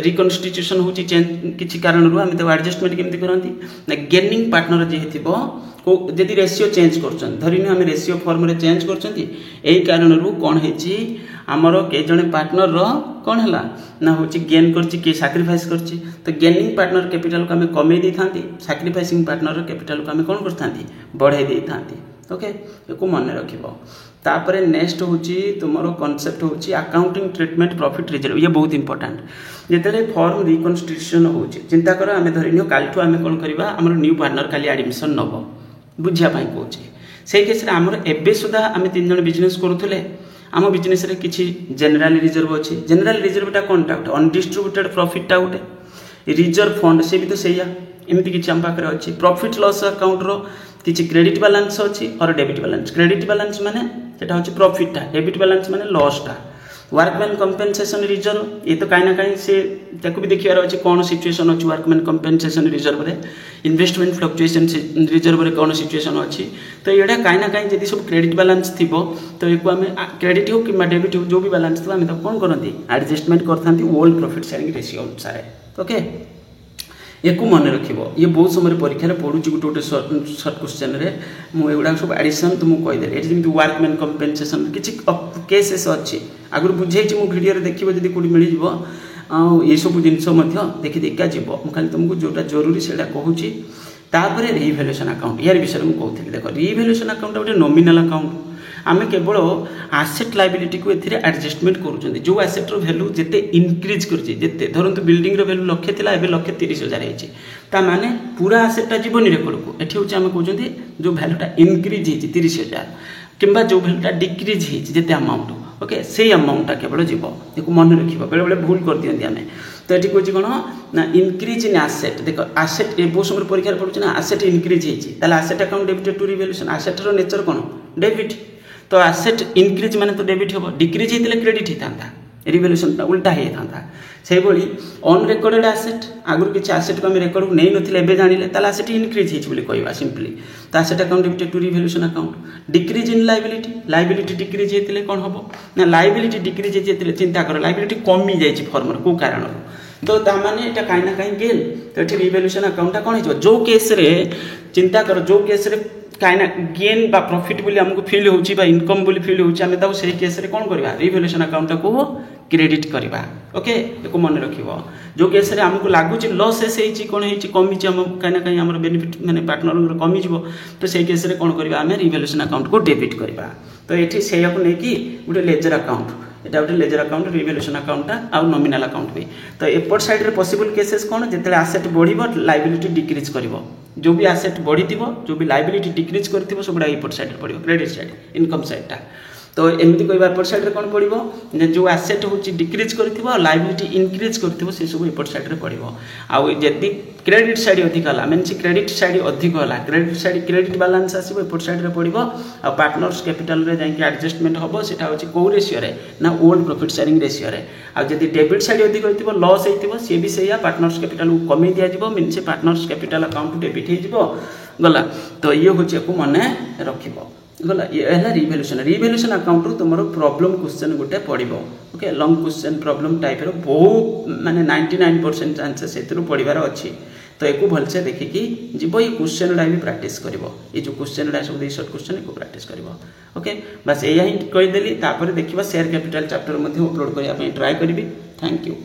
रिकनस्टिट्यूशन हो किसी कारण आम तो एडजस्टमेंट केमती करती ना गेनिंग पार्टनर जी जदि रेशियो चेंज कर धरनी आम रेशियो फॉर्म रे चेंज कर कारण कौन है आमर कई जड़े पार्टनर कौन है ना हूँ गेन कर सैक्रिफाइस कर तो गेनिंग पार्टनर कैपिटल को आम कमे दे था सैक्रिफाइसिंग पार्टनर कैपिटल को आम कौन कर बढ़ाई दे था ओके ये मन रखिबो तापर नेक्स्ट हूँ तुम कॉन्सेप्ट हूँ अकाउंटिंग ट्रीटमेंट प्रॉफिट रिजर्व ये बहुत इंपोर्टेंट जिते फॉर्म रिकनस्टिट्यूशन हो चिंता कर आम धरनी काली आम कौन करवा आम न्यू पार्टनर काली एडमिशन नब बुझापी कहे से केस आमर एबे सुधा आम 3 जन बिजनेस करुले आम बिजनेस रे किसी जनरल रिजर्व अच्छी जनरल रिजर्वटा कौन गोटे अनडिस्ट्रीब्यूटेड प्रॉफिटा गोटे रिजर्व फंड से भी तो सही एमती किसी आम पाखे अच्छी प्रॉफिट लॉस अकाउंट रो किसी क्रेडिट बैलेंस अच्छी और डेबिट बैलेंस क्रेडिट बैलेंस माने सेटा होची प्रॉफिटटा डेबिट बैलेंस माने लॉसटा वर्कमैन कंपेनसेशन रिजर्व ये तो कहीं ना कहीं से ताको भी देखियार अच्छे कौन सिचुएशन अच्छी वर्कमैन कंपेनसेशन रिजर्व रे इन्वेस्टमेंट फ्लक्चुएशन रिजर्व रे कौन सिचुएशन अच्छी तो ये कहीं ना कहीं जब सब क्रेडिट बैलेंस थी तो ये आम क्रेडिट हो कि डेबिट हो जो भी बैलेंस थी आम कौन करती एडजस्टमेंट करते ओल्ड प्रॉफिट शेयरिंग रेशियो अनुसार ओके ये मन रखिबो ये बहुत समय परीक्षा पढ़ुची गोटे गोटे सर्ट क्वेश्चन रे मुझा सब एडिशन तुमको कहीदेली ये जमी वर्कमैन कंपेनसेशन किसी केसेस अच्छी आगुरी बुझे भिडियो देखिए जब कौट मिल ये सब जिनस देखी देखा जीव खाली तुमको जोटा जरूरी से कहूँ तापर रिवैल्यूएशन अकाउंट यार विषय में कहती देख रिवैल्यूएशन अकाउंट गोटे नॉमिनल अकाउंट आम केवल आसेट लायबिलिटी को एथिरे एडजस्टमेंट करूँ जो आसेट वैल्यू जिते इनक्रीज करते धरतु बिल्डिंग वैल्यू 1,00,000 था एवं 1,30,000 होता माने पूरा आसेटा जीवन रेकर्ड को ये हूँ आम कहते जो वैल्यूटा इनक्रीज हो 30,000 किंबा जो वैल्यूटा डिक्रीज होते अमाउंट ओके से अमाउंटा केवल जीव ये मन रखा बेले बेले भूल कर दिखती आम तो ये कौन कौन ना इनक्रीज इन आसेट देख आसेट ये बहुत समय परीक्षा पड़ू ना आसेट इनक्रीज होता asset account debited to revaluation आसेटर नेचर कौन डेबिट तो आसेट इनक्रीज माने तो डेबिट हम डिक्रीज होते क्रेडिट होता रिवैल्यूएशन उल्टा होता से अन रेकर्डेड आसेट आगुरी किसी आसेट को आम रेकर्ड नहीं नथिले जानिले ताले आसेट इनक्रीज होइछि कहवा सिंपली तो asset account debited to revaluation account decrease in liability decrease होते कौन हम ना लायबिलिटी डिक्रीज होते चिंता कर लायबिलिटी कमी जाइए फर्मर को कारण तो ताने ये कहीं ना कहीं गेन तो ये रिवैल्यूएशन अकाउंटा कौन हो जो केस रे चिंता कर जो केस रे कहीं ना गेन बा प्रॉफिट बोली हमको फील होची बा इनकम बोली फील होची आमे ताऊ सही केस रे कौन करबा रिवैल्यूएशन अकाउंट को क्रेडिट करबा ओके एको मन रखिबो जो केस रे हमको लागु छि लॉस हेछि कोन हेछि कमी छि हम कहीं ना कहीं हमर बेनिफिट माने पार्टनर कमी जिवो तो सही केस रे कौन करबा आमे रिवैल्यूएशन अकाउंट को डेबिट करबा तो एठी सेया को नै कि गुटे लेजर अकाउंट एटा गोटे लेजर अकाउंट रिवैल्यूएशन अकाउंट आउ नॉमिनल अकाउंट भी तो एपट साइड रे पॉसिबल केसेस कौन जिते आसेट बढ़िबो लायबिलिटी डिक्रीज करिवो जो भी आसेट बढ़ी जो भी लायबिलिटी डिक्रीज कर सब एपट साइड पड़ो क्रेडिट साइड इनकम साइडटा तो एमती कह एपट सैड्रे कौन पड़ो जो आसेट हूँ डिक्रिज कर लाइबिलिटी इनक्रिज कर सब एपट सैड्रे पड़ो आदि क्रेडिट साइड अधिक है मीन क्रेडिट साइड अधिक है क्रेडिट साइड क्रेडिट बालांस आसो एपट सैड्रे पड़ो आ पार्टनर्स कैपिटल एडजस्टमेंट हम से कौ रेसीो ना ओल्ड प्रॉफिट शेयरिंग रेसीो आदि डेबिट साइड अधिक हो लॉस हो सी भी से पार्टनर्स कैपिटल को कमी दिज्व मीन से पार्टनर्स कैपिटल अकाउंट डेबिट हो गला तो ये हूँ मन रख गला ये है रिवैल्यूएशन अकाउंट तुम प्रॉब्लम क्वेश्चन गोटे पड़ो okay long question problem type बहुत माने 99% चांसेस से पढ़ार अच्छी तो एक भलसे देखिकी जीव ये क्वेश्चन गुड़ा भी प्राक्ट कर ये जो क्वेश्चन गुड़ा सब सर्ट क्वेश्चन को प्राक्ट कर ओके बस यही कहीदेली देखा शेयर कैपिटल चैप्टर अपलोड करने ट्राए करी थैंक यू।